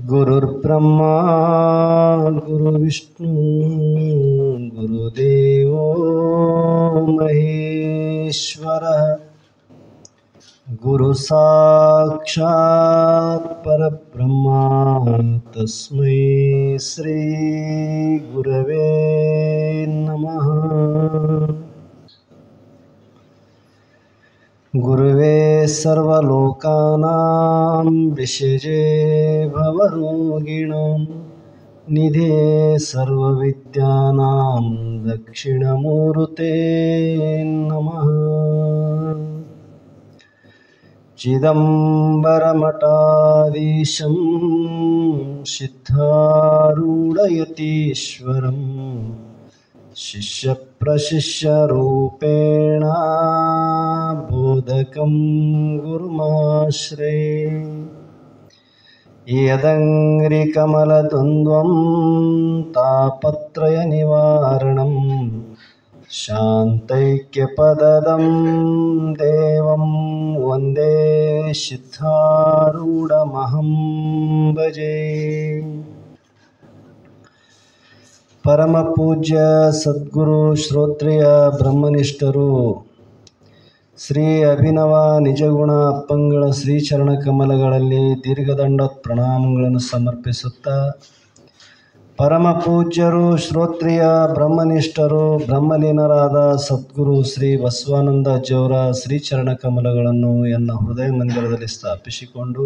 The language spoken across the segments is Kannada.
गुरुर्ब्रह्मा गुरुर्विष्णु गुरुदेवो महेश्वरः गुरु साक्षात् परब्रह्मा तस्मै श्री गुरवे नमः। गुरुवे सर्वलोकानां विषजे भवरोगिणां निधे सर्वविद्यानां दक्षिणमूर्ते नमः। चिदम्बरमठाधीशं सिद्धारूढयतीश्वरं शिष्यप्रशिष्यरूपेण बोधकं गुरुमाश्रये। यदङ्घ्रिकमलद्वन्द्वं तापत्रयनिवारणं शान्तैक्यपदं देवं वन्दे सिद्धारूढमहं भजे। परमपूज्य सद्गुರು ಶ್ರೋತ್ರಿಯ ಬ್ರಹ್ಮನಿಷ್ಠರು ಶ್ರೀ ಅಭಿನವ ನಿಜಗುಣ ಅಪ್ಪಂಗಳ ಶ್ರೀಚರಣ ಕಮಲಗಳಲ್ಲಿ ದೀರ್ಘದಂಡೋತ್ ಪ್ರಣಾಮಗಳನ್ನು ಸಮರ್ಪಿಸುತ್ತಾ, ಪರಮ ಪೂಜ್ಯರು ಶ್ರೋತ್ರಿಯ ಬ್ರಹ್ಮನಿಷ್ಠರು ಬ್ರಹ್ಮಲೀನರಾದ ಸದ್ಗುರು ಶ್ರೀ ಬಸವಾನಂದ ಅಜ್ಜಿಯವರ ಶ್ರೀಚರಣ ಕಮಲಗಳನ್ನು ಎನ್ನ ಹೃದಯ ಮಂದಿರದಲ್ಲಿ ಸ್ಥಾಪಿಸಿಕೊಂಡು,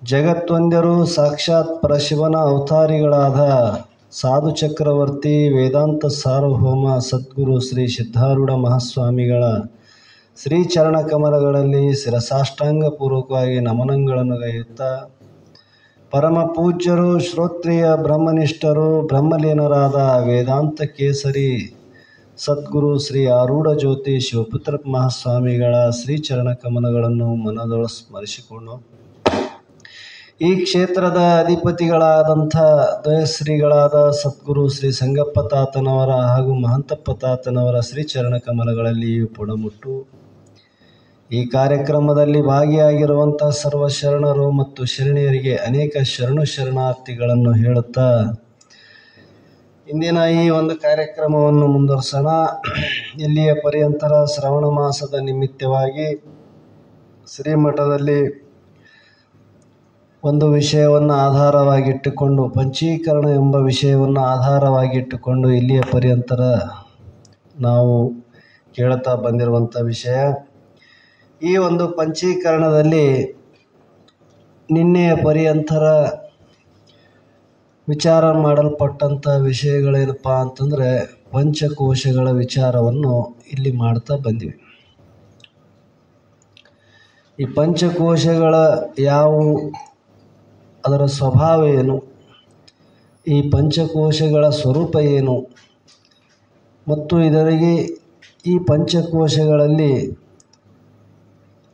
ಜಗತ್ತೊಂದ್ಯರು ಸಾಕ್ಷಾತ್ ಪರಶಿವನ ಅವತಾರಿಗಳಾದ ಸಾಧು ಚಕ್ರವರ್ತಿ ವೇದಾಂತ ಸಾರ್ವಭೌಮ ಸದ್ಗುರು ಶ್ರೀ ಸಿದ್ಧಾರೂಢ ಮಹಾಸ್ವಾಮಿಗಳ ಶ್ರೀಚರಣ ಕಮಲಗಳಲ್ಲಿ ಶಿರಸಾಷ್ಟಾಂಗ ಪೂರ್ವಕವಾಗಿ ನಮನಗಳನ್ನು ಗೈಯುತ್ತಾ, ಪರಮ ಪೂಜ್ಯರು ಶ್ರೋತ್ರಿಯ ಬ್ರಹ್ಮನಿಷ್ಠರು ಬ್ರಹ್ಮಲೀನರಾದ ವೇದಾಂತ ಕೇಸರಿ ಸದ್ಗುರು ಶ್ರೀ ಆರೂಢ ಜ್ಯೋತಿ ಶಿವಪುತ್ರ ಮಹಾಸ್ವಾಮಿಗಳ ಶ್ರೀಚರಣ ಕಮಲಗಳನ್ನು ಮನದೊಳ ಸ್ಮರಿಸಿಕೊಂಡು, ಈ ಕ್ಷೇತ್ರದ ಅಧಿಪತಿಗಳಾದಂಥ ದ್ವಯಶ್ರೀಗಳಾದ ಸದ್ಗುರು ಶ್ರೀ ಸಂಗಪ್ಪ ತಾತನವರ ಹಾಗೂ ಮಹಂತಪ್ಪ ತಾತನವರ ಶ್ರೀಚರಣ ಕಮಲಗಳಲ್ಲಿಯೂ ಪುಡಮುಟ್ಟು ಈ ಕಾರ್ಯಕ್ರಮದಲ್ಲಿ ಭಾಗಿಯಾಗಿರುವಂಥ ಸರ್ವ ಶರಣರು ಮತ್ತು ಶರಣೆಯರಿಗೆ ಅನೇಕ ಶರಣಾರ್ಥಿಗಳನ್ನು ಹೇಳುತ್ತಾ ಇಂದಿನ ಈ ಒಂದು ಕಾರ್ಯಕ್ರಮವನ್ನು ಮುಂದುವರಿಸೋಣ. ಇಲ್ಲಿಯ ಪರ್ಯಂತರ ಶ್ರವಣ ಮಾಸದ ನಿಮಿತ್ತವಾಗಿ ಶ್ರೀಮಠದಲ್ಲಿ ಒಂದು ವಿಷಯವನ್ನು ಆಧಾರವಾಗಿಟ್ಟುಕೊಂಡು, ಪಂಚೀಕರಣ ಎಂಬ ವಿಷಯವನ್ನು ಆಧಾರವಾಗಿಟ್ಟುಕೊಂಡು ಇಲ್ಲಿಯ ಪರ್ಯಂತರ ನಾವು ಕೇಳುತ್ತಾ ಬಂದಿರುವಂಥ ವಿಷಯ. ಈ ಒಂದು ಪಂಚೀಕರಣದಲ್ಲಿ ನಿನ್ನೆಯ ಪರ್ಯಂತರ ವಿಚಾರ ಮಾಡಲ್ಪಟ್ಟಂಥ ವಿಷಯಗಳೇನಪ್ಪ ಅಂತಂದರೆ ಪಂಚಕೋಶಗಳ ವಿಚಾರವನ್ನು ಇಲ್ಲಿ ಮಾಡ್ತಾ ಬಂದಿವಿ. ಈ ಪಂಚಕೋಶಗಳ ಯಾವುವು, ಅದರ ಸ್ವಭಾವ ಏನು, ಈ ಪಂಚಕೋಶಗಳ ಸ್ವರೂಪ ಏನು, ಮತ್ತು ಇದರಿಗೆ ಈ ಪಂಚಕೋಶಗಳಲ್ಲಿ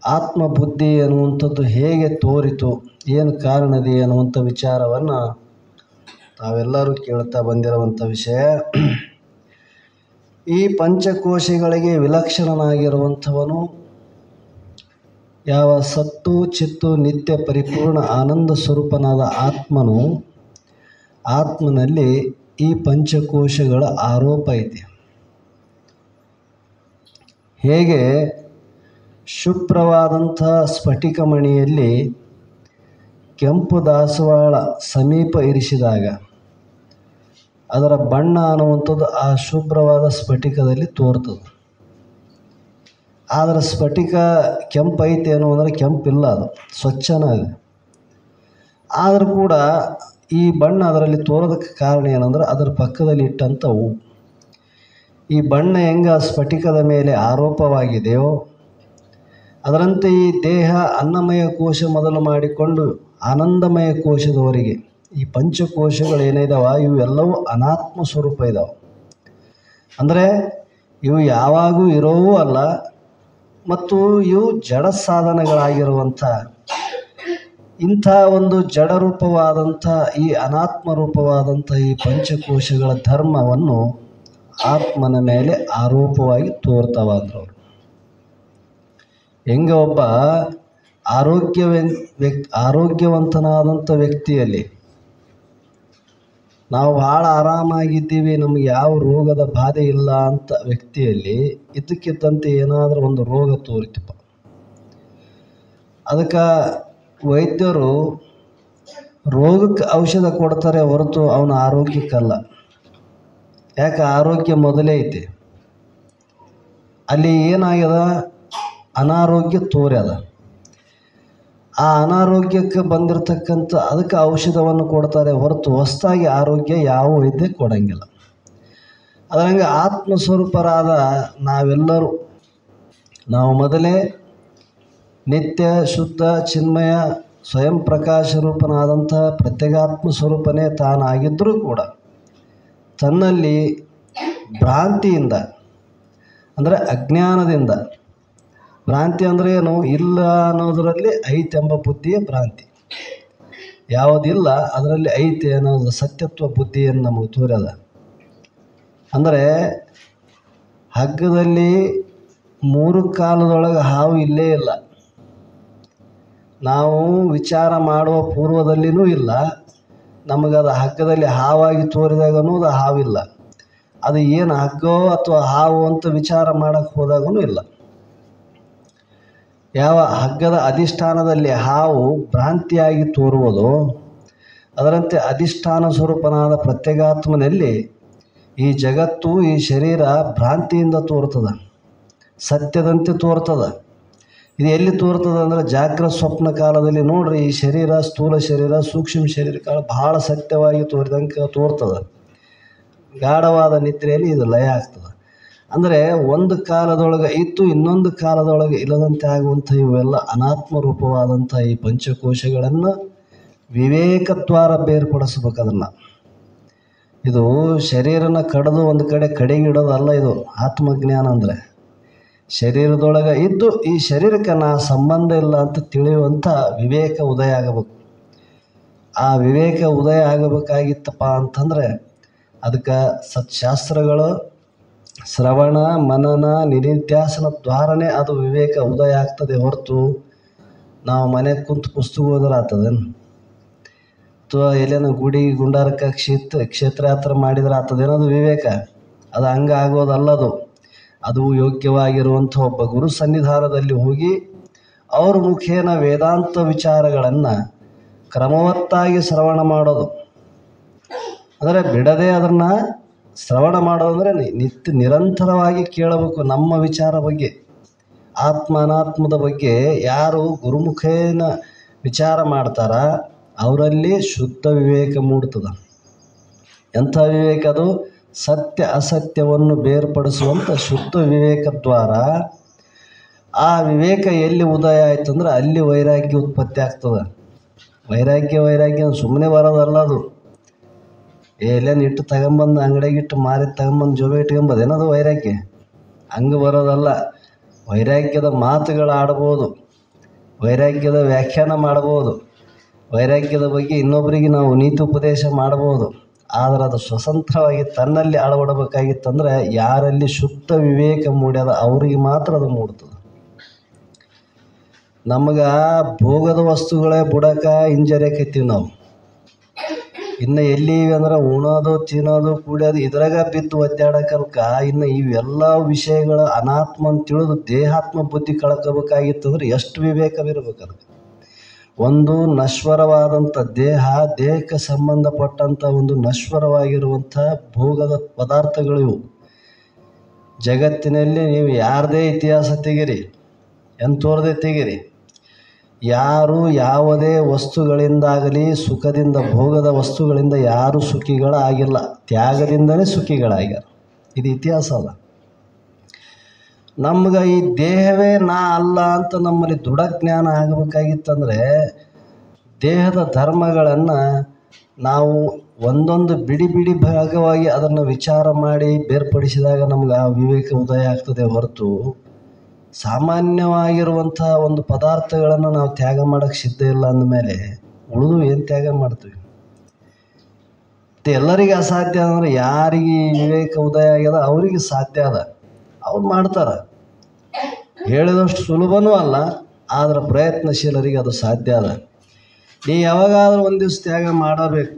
ಆತ್ಮಬುದ್ಧಿ ಅನ್ನುವಂಥದ್ದು ಹೇಗೆ ತೋರಿತು, ಏನು ಕಾರಣದಿ ಅನ್ನುವಂಥ ವಿಚಾರವನ್ನು ತಾವೆಲ್ಲರೂ ಕೇಳ್ತಾ ಬಂದಿರುವಂಥ ವಿಷಯ. ಈ ಪಂಚಕೋಶಗಳಿಗೆ ವಿಲಕ್ಷಣನಾಗಿರುವಂಥವನು ಯಾವ ಸತ್ತು ಚಿತ್ತು ನಿತ್ಯ ಪರಿಪೂರ್ಣ ಆನಂದ ಸ್ವರೂಪನಾದ ಆತ್ಮನು, ಆತ್ಮನಲ್ಲಿ ಈ ಪಂಚಕೋಶಗಳ ಆರೋಪ ಐತಿ. ಹೇಗೆ ಶುಭ್ರವಾದಂಥ ಸ್ಫಟಿಕ ಮಣಿಯಲ್ಲಿ ಕೆಂಪು ದಾಸವಾಳ ಸಮೀಪ ಇರಿಸಿದಾಗ ಅದರ ಬಣ್ಣ ಅನ್ನುವಂಥದ್ದು ಆ ಶುಭ್ರವಾದ ಸ್ಫಟಿಕದಲ್ಲಿ ತೋರ್ತದೆ. ಆದರೆ ಸ್ಫಟಿಕ ಕೆಂಪು ಐತೆ ಏನೋ ಅಂದರೆ ಕೆಂಪಿಲ್ಲ, ಅದು ಸ್ವಚ್ಛನ ಇದೆ. ಆದರೂ ಕೂಡ ಈ ಬಣ್ಣ ಅದರಲ್ಲಿ ತೋರೋದಕ್ಕೆ ಕಾರಣ ಏನಂದ್ರೆ ಅದರ ಪಕ್ಕದಲ್ಲಿ ಇಟ್ಟಂಥವು ಈ ಬಣ್ಣ ಹೆಂಗೆ ಸ್ಫಟಿಕದ ಮೇಲೆ ಆರೋಪವಾಗಿದೆಯೋ ಅದರಂತೆ ಈ ದೇಹ ಅನ್ನಮಯ ಕೋಶ ಮೊದಲು ಮಾಡಿಕೊಂಡು ಆನಂದಮಯ ಕೋಶದವರೆಗೆ ಈ ಪಂಚಕೋಶಗಳು ಏನಿದಾವ ಇವು ಎಲ್ಲವೂ ಅನಾತ್ಮ ಸ್ವರೂಪ ಇದ್ದಾವೆ. ಅಂದರೆ ಇವು ಯಾವಾಗೂ ಇರೋವೂ ಅಲ್ಲ ಮತ್ತು ಇವು ಜಡ ಸಾಧನಗಳಾಗಿರುವಂಥ ಇಂಥ ಒಂದು ಜಡರೂಪವಾದಂಥ ಈ ಅನಾತ್ಮ ರೂಪವಾದಂಥ ಈ ಪಂಚಕೋಶಗಳ ಧರ್ಮವನ್ನು ಆತ್ಮನ ಮೇಲೆ ಆರೋಪವಾಗಿ ತೋರ್ತಾವ ಅಂದ್ರು ಅವರು. ಹೆಂಗೆ ಒಬ್ಬ ಆರೋಗ್ಯವಂತನಾದಂಥ ವ್ಯಕ್ತಿಯಲ್ಲಿ ನಾವು ಭಾಳ ಆರಾಮಾಗಿದ್ದೀವಿ, ನಮಗೆ ಯಾವ ರೋಗದ ಬಾಧೆ ಇಲ್ಲ ಅಂತ ವ್ಯಕ್ತಿಯಲ್ಲಿ ಇದ್ದಕ್ಕಿದ್ದಂತೆ ಏನಾದರೂ ಒಂದು ರೋಗ ತೋರಿತಪ್ಪ, ಅದಕ್ಕೆ ವೈದ್ಯರು ರೋಗಕ್ಕೆ ಔಷಧ ಕೊಡ್ತಾರೆ ಹೊರತು ಅವನ ಆರೋಗ್ಯಕ್ಕಲ್ಲ. ಯಾಕೆ? ಆರೋಗ್ಯ ಮೊದಲೇ ಐತಿ, ಅಲ್ಲಿ ಏನಾಗ್ಯದ ಅನಾರೋಗ್ಯ ತೋರ್ಯದ. ಆ ಅನಾರೋಗ್ಯಕ್ಕೆ ಬಂದಿರತಕ್ಕಂಥ ಅದಕ್ಕೆ ಔಷಧವನ್ನು ಕೊಡ್ತಾರೆ ಹೊರತು ಹೊಸದಾಗಿ ಆರೋಗ್ಯ ಯಾವ ವೈದ್ಯ ಕೊಡಂಗಿಲ್ಲ. ಅದರಂಗೆ ಆತ್ಮಸ್ವರೂಪರಾದ ನಾವೆಲ್ಲರೂ ನಾವು ಮೊದಲೇ ನಿತ್ಯ ಶುದ್ಧ ಚಿನ್ಮಯ ಸ್ವಯಂ ಪ್ರಕಾಶ ರೂಪನಾದಂಥ ಪ್ರತ್ಯೇಗಾತ್ಮ ಸ್ವರೂಪನೇ ತಾನಾಗಿದ್ದರೂ ಕೂಡ ತನ್ನಲ್ಲಿ ಭ್ರಾಂತಿಯಿಂದ ಅಂದರೆ ಅಜ್ಞಾನದಿಂದ, ಭ್ರಾಂತಿ ಅಂದರೆ ಏನು? ಇಲ್ಲ ಅನ್ನೋದರಲ್ಲಿ ಐತೆಂಬ ಬುದ್ಧಿಯೇ ಭ್ರಾಂತಿ. ಯಾವುದಿಲ್ಲ ಅದರಲ್ಲಿ ಐತೆ ಅನ್ನೋದು ಸತ್ಯತ್ವ ಬುದ್ಧಿಯನ್ನು ನಮಗೆ ತೋರ್ಯದ. ಅಂದರೆ ಹಗ್ಗದಲ್ಲಿ 3 ಕಾಲದೊಳಗೆ ಹಾವು ಇಲ್ಲೇ ಇಲ್ಲ. ನಾವು ವಿಚಾರ ಮಾಡುವ ಪೂರ್ವದಲ್ಲಿಯೂ ಇಲ್ಲ, ನಮಗದು ಹಗ್ಗದಲ್ಲಿ ಹಾವಾಗಿ ತೋರಿದಾಗನೂ ಅದು ಹಾವಿಲ್ಲ. ಅದು ಏನು ಹಗ್ಗೋ ಅಥವಾ ಹಾವು ಅಂತ ವಿಚಾರ ಮಾಡೋಕ್ಕೆ ಹೋದಾಗೂ ಇಲ್ಲ. ಯಾವ ಹಗ್ಗದ ಅಧಿಷ್ಠಾನದಲ್ಲಿ ಹಾವು ಭ್ರಾಂತಿಯಾಗಿ ತೋರುವುದೋ ಅದರಂತೆ ಅಧಿಷ್ಠಾನ ಸ್ವರೂಪನಾದ ಪ್ರತ್ಯೇಗಾತ್ಮನಲ್ಲಿ ಈ ಜಗತ್ತು, ಈ ಶರೀರ ಭ್ರಾಂತಿಯಿಂದ ತೋರ್ತದೆ, ಸತ್ಯದಂತೆ ತೋರ್ತದೆ. ಇದು ಎಲ್ಲಿ ತೋರ್ತದೆ ಅಂದರೆ ಜಾಗ್ರತ ಸ್ವಪ್ನ ಕಾಲದಲ್ಲಿ ನೋಡ್ರಿ, ಈ ಶರೀರ ಸ್ಥೂಲ ಶರೀರ ಸೂಕ್ಷ್ಮ ಶರೀರ ಕಾಲ ಭಾಳ ಸತ್ಯವಾಗಿ ತೋರಿದಂಗೆ ತೋರ್ತದೆ. ಗಾಢವಾದ ನಿದ್ರೆಯಲ್ಲಿ ಇದು ಲಯ ಆಗ್ತದೆ. ಅಂದರೆ ಒಂದು ಕಾಲದೊಳಗೆ ಇದ್ದು ಇನ್ನೊಂದು ಕಾಲದೊಳಗೆ ಇಲ್ಲದಂತೆ ಆಗುವಂಥ ಇವೆಲ್ಲ ಅನಾತ್ಮ ರೂಪವಾದಂಥ ಈ ಪಂಚಕೋಶಗಳನ್ನು ವಿವೇಕದ್ವಾರ ಬೇರ್ಪಡಿಸ್ಬೇಕು. ಅದನ್ನು ಇದು ಶರೀರನ ಕಡಿದು ಒಂದು ಕಡೆ ಕಡೆಗಿಡೋದಲ್ಲ. ಇದು ಆತ್ಮಜ್ಞಾನ ಅಂದರೆ ಶರೀರದೊಳಗೆ ಇದ್ದು ಈ ಶರೀರಕ್ಕೆ ನಾ ಸಂಬಂಧ ಇಲ್ಲ ಅಂತ ತಿಳಿಯುವಂಥ ವಿವೇಕ ಉದಯ ಆಗಬೇಕು. ಆ ವಿವೇಕ ಉದಯ ಆಗಬೇಕಾಗಿತ್ತಪ್ಪ ಅಂತಂದರೆ ಅದಕ್ಕೆ ಸತ್ಶಾಸ್ತ್ರಗಳು ಶ್ರವಣ ಮನನ ನಿಧಿಧ್ಯಾಸನ ದ್ವಾರನೇ ಅದು ವಿವೇಕ ಉದಯ ಆಗ್ತದೆ ಹೊರತು ನಾವು ಮನೆಗೆ ಕುಂತು ಪುಸ್ತಕ ಓದ್ರೆ ಆಗ್ತದೇನು, ಅಥವಾ ಎಲ್ಲೇನೋ ಗುಡಿ ಗುಂಡಾರಕ್ಕೆ ಕ್ಷೇತ್ರಯಾತ್ರೆ ಮಾಡಿದ್ರೆ ಆಗ್ತದೇನದು ವಿವೇಕ? ಅದು ಹಂಗೆ ಆಗೋದಲ್ಲದು. ಅದು ಯೋಗ್ಯವಾಗಿರುವಂಥ ಒಬ್ಬ ಗುರು ಸನ್ನಿಧಾನದಲ್ಲಿ ಹೋಗಿ ಅವ್ರ ಮುಖೇನ ವೇದಾಂತ ವಿಚಾರಗಳನ್ನು ಕ್ರಮವತ್ತಾಗಿ ಶ್ರವಣ ಮಾಡೋದು. ಅಂದರೆ ಬಿಡದೆ ಅದನ್ನು ಶ್ರವಣ ಮಾಡೋದಂದರೆ ನಿರಂತರವಾಗಿ ಕೇಳಬೇಕು. ನಮ್ಮ ವಿಚಾರ ಬಗ್ಗೆ, ಆತ್ಮ ಅನಾತ್ಮದ ಬಗ್ಗೆ ಯಾರು ಗುರುಮುಖೇನ ವಿಚಾರ ಮಾಡ್ತಾರ ಅವರಲ್ಲಿ ಶುದ್ಧ ವಿವೇಕ ಮೂಡ್ತದೆ. ಎಂಥ ವಿವೇಕ ಅದು? ಸತ್ಯ ಅಸತ್ಯವನ್ನು ಬೇರ್ಪಡಿಸುವಂಥ ಶುದ್ಧ ವಿವೇಕ ದ್ವಾರ. ಆ ವಿವೇಕ ಎಲ್ಲಿ ಉದಯ ಆಯ್ತಂದ್ರೆ ಅಲ್ಲಿ ವೈರಾಗ್ಯ ಉತ್ಪತ್ತಿ ಆಗ್ತದೆ. ವೈರಾಗ್ಯ ಸುಮ್ಮನೆ ಬರೋದಲ್ಲ. ಅದು ಎಲ್ಲೇನು ಇಟ್ಟು ತಗೊಂಬಂದು ಅಂಗಡಿಗಿಟ್ಟು ಮಾರಿ ತಗೊಂಬಂದು ಜೋಬೆ ಇಟ್ಕೊಂಬೋದು ಏನದು ವೈರಾಗ್ಯ? ಹಂಗೆ ಬರೋದಲ್ಲ. ವೈರಾಗ್ಯದ ಮಾತುಗಳು ಆಡ್ಬೋದು, ವೈರಾಗ್ಯದ ವ್ಯಾಖ್ಯಾನ ಮಾಡ್ಬೋದು, ವೈರಾಗ್ಯದ ಬಗ್ಗೆ ಇನ್ನೊಬ್ಬರಿಗೆ ನಾವು ನೀತಿ ಉಪದೇಶ ಮಾಡ್ಬೋದು. ಆದರೆ ಅದು ಸ್ವತಂತ್ರವಾಗಿ ತನ್ನಲ್ಲಿ ಅಳವಡಬೇಕಾಗಿತ್ತಂದ್ರೆ ಯಾರಲ್ಲಿ ಶುದ್ಧ ವಿವೇಕ ಮೂಡ್ಯದ ಅವ್ರಿಗೆ ಮಾತ್ರ ಅದು ಮೂಡ್ತದೆ. ನಮಗೆ ಭೋಗದ ವಸ್ತುಗಳೇ ಬುಡಕ ಹಿಂಜರಿಯಕತ್ತೀವಿ ನಾವು. ಇನ್ನು ಎಲ್ಲಿವೆ ಅಂದ್ರೆ ಉಣೋದು ತಿನ್ನೋದು ಕುಡಿಯೋದು ಇದ್ರಾಗ ಬಿದ್ದು ಒದ್ದಾಡಕಲ್ಕ ಇನ್ನು ಇವೆಲ್ಲ ವಿಷಯಗಳ ಅನಾತ್ಮ ಅಂತ ತಿಳಿದು ದೇಹಾತ್ಮ ಬುದ್ಧಿ ಕಳ್ಕೋಬೇಕಾಗಿತ್ತಂದ್ರೆ ಎಷ್ಟು ವಿವೇಕವಿರ್ಬೇಕು. ಅದಕ್ಕೆ ಒಂದು ನಶ್ವರವಾದಂಥ ದೇಹಕ್ಕೆ ಸಂಬಂಧಪಟ್ಟಂಥ ಒಂದು ನಶ್ವರವಾಗಿರುವಂಥ ಭೋಗದ ಪದಾರ್ಥಗಳು ಇವು. ಜಗತ್ತಿನಲ್ಲಿ ನೀವು ಯಾರದೇ ಇತಿಹಾಸ ತೆಗಿರಿ, ಎಂಥವ್ರದೇ ತೆಗಿರಿ, ಯಾರು ಯಾವುದೇ ವಸ್ತುಗಳಿಂದಾಗಲಿ ಸುಖದಿಂದ ಭೋಗದ ವಸ್ತುಗಳಿಂದ ಯಾರು ಸುಖಿಗಳಾಗಿಲ್ಲ, ತ್ಯಾಗದಿಂದಲೇ ಸುಖಿಗಳಾಗ್ಯಾರ. ಇದು ಇತಿಹಾಸ ಅದ. ನಮ್ಗೆ ಈ ದೇಹವೇ ನಾ ಅಲ್ಲ ಅಂತ ನಮ್ಮಲ್ಲಿ ದೃಢ ಜ್ಞಾನ ಆಗಬೇಕಾಗಿತ್ತಂದರೆ ದೇಹದ ಧರ್ಮಗಳನ್ನು ನಾವು ಒಂದೊಂದು ಬಿಡಿ ಭಾಗವಾಗಿ ಅದನ್ನು ವಿಚಾರ ಮಾಡಿ ಬೇರ್ಪಡಿಸಿದಾಗ ನಮ್ಗೆ ಆ ವಿವೇಕ ಉದಯ ಆಗ್ತದೆ ಹೊರತು ಸಾಮಾನ್ಯವಾಗಿರುವಂಥ ಒಂದು ಪದಾರ್ಥಗಳನ್ನು ನಾವು ತ್ಯಾಗ ಮಾಡೋಕ್ಕೆ ಸಿದ್ಧ ಇಲ್ಲ ಅಂದಮೇಲೆ ಉಳಿದು ಏನು ತ್ಯಾಗ ಮಾಡ್ತೀವಿ? ಮತ್ತು ಎಲ್ಲರಿಗೆ ಅಸಾಧ್ಯ ಅಂದರೆ ಯಾರಿಗೆ ವಿವೇಕ ಉದಯ ಆಗ್ಯದ ಅವರಿಗೆ ಸಾಧ್ಯ ಅದ, ಅವ್ರು ಮಾಡ್ತಾರೆ. ಹೇಳಿದಷ್ಟು ಸುಲಭನೂ ಅಲ್ಲ, ಆದರೆ ಪ್ರಯತ್ನಶೀಲರಿಗೆ ಅದು ಸಾಧ್ಯ ಅದ. ನೀ ಯಾವಾಗಾದ್ರೂ ಒಂದು ದಿವಸ ತ್ಯಾಗ ಮಾಡಬೇಕು.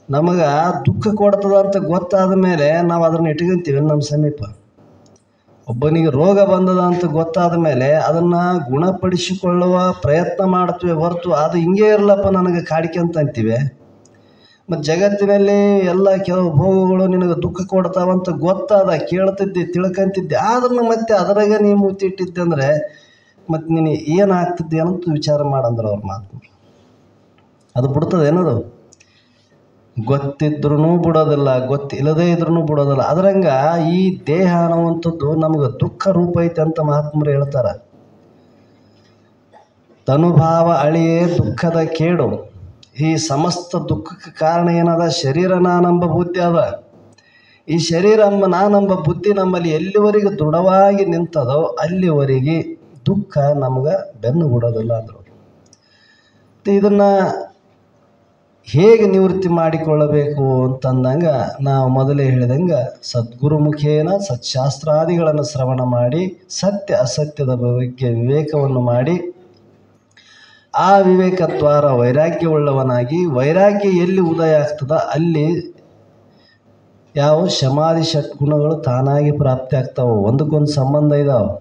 ನಮಗೆ ದುಃಖ ಕೊಡ್ತದ ಅಂತ ಗೊತ್ತಾದ ಮೇಲೆ ನಾವು ಅದನ್ನು ಇಟ್ಕೊಂತೀವಿ ನಮ್ಮ ಸಮೀಪ. ಒಬ್ಬನಿಗೆ ರೋಗ ಬಂದದ ಅಂತ ಗೊತ್ತಾದ ಮೇಲೆ ಅದನ್ನು ಗುಣಪಡಿಸಿಕೊಳ್ಳುವ ಪ್ರಯತ್ನ ಮಾಡ್ತೀವಿ ಹೊರತು ಅದು ಹಿಂಗೆ ಇರಲಪ್ಪ ನನಗೆ ಕಾಡಿಕೆ ಅಂತೀವಿ. ಮತ್ತು ಜಗತ್ತಿನಲ್ಲಿ ಎಲ್ಲ ಕೆಲವು ಭೋಗಗಳು ನಿನಗೆ ದುಃಖ ಕೊಡ್ತಾವಂತ ಗೊತ್ತಾದ, ಕೇಳ್ತಿದ್ದೆ, ತಿಳ್ಕೊಂತಿದ್ದೆ, ಆದ್ರೂ ಮತ್ತೆ ಅದರಾಗ ನೀ ಮುತ್ತಿಟ್ಟಿದ್ದೆ ಅಂದರೆ ಮತ್ತು ನೀನು ಏನಾಗ್ತಿದ್ದೆ ಅಂತ ವಿಚಾರ ಮಾಡಂದ್ರೆ ಅವ್ರ ಮಾತು. ಅದು ಬಿಡ್ತದೆ ಏನದು? ಗೊತ್ತಿದ್ರೂ ಬಿಡೋದಿಲ್ಲ, ಗೊತ್ತಿಲ್ಲದೇ ಇದ್ರೂ ಬಿಡೋದಿಲ್ಲ. ಅದರಂಗ ಈ ದೇಹ ಅನ್ನುವಂಥದ್ದು ನಮ್ಗೆ ದುಃಖ ರೂಪ ಐತೆ ಅಂತ ಮಹಾತ್ಮರು ಹೇಳ್ತಾರೆ. ತನುಭಾವ ಅಳಿಯೇ ದುಃಖದ ಕೇಡು. ಈ ಸಮಸ್ತ ದುಃಖಕ್ಕೆ ಕಾರಣ ಏನದ? ಶರೀರ ನಾನೆಂಬ ಬುದ್ಧಿ ಅದ. ಈ ಶರೀರ ನಾನೆಂಬ ಬುದ್ಧಿ ನಮ್ಮಲ್ಲಿ ಎಲ್ಲಿವರೆಗೆ ದೃಢವಾಗಿ ನಿಂತದೋ ಅಲ್ಲಿವರೆಗೆ ದುಃಖ ನಮ್ಗೆ ಬೆನ್ನು ಬಿಡೋದಿಲ್ಲ ಅಂದರು. ಇದನ್ನು ಹೇಗೆ ನಿವೃತ್ತಿ ಮಾಡಿಕೊಳ್ಳಬೇಕು ಅಂತಂದಂಗೆ ನಾವು ಮೊದಲೇ ಹೇಳಿದಂಗೆ ಸದ್ಗುರುಮುಖೇನ ಸತ್ಶಾಸ್ತ್ರಾದಿಗಳನ್ನು ಶ್ರವಣ ಮಾಡಿ ಸತ್ಯ ಅಸತ್ಯದ ಬಗ್ಗೆ ವಿವೇಕವನ್ನು ಮಾಡಿ ಆ ವಿವೇಕದ್ವಾರ ವೈರಾಗ್ಯವುಳ್ಳವನಾಗಿ, ವೈರಾಗ್ಯ ಎಲ್ಲಿ ಉದಯ ಆಗ್ತದ ಅಲ್ಲಿ ಯಾವ ಸಮಾಧಿ ಷಟ್ಗುಣಗಳು ತಾನಾಗಿ ಪ್ರಾಪ್ತಿ ಆಗ್ತಾವೆ. ಒಂದಕ್ಕೊಂದು ಸಂಬಂಧ ಇದಾವೆ.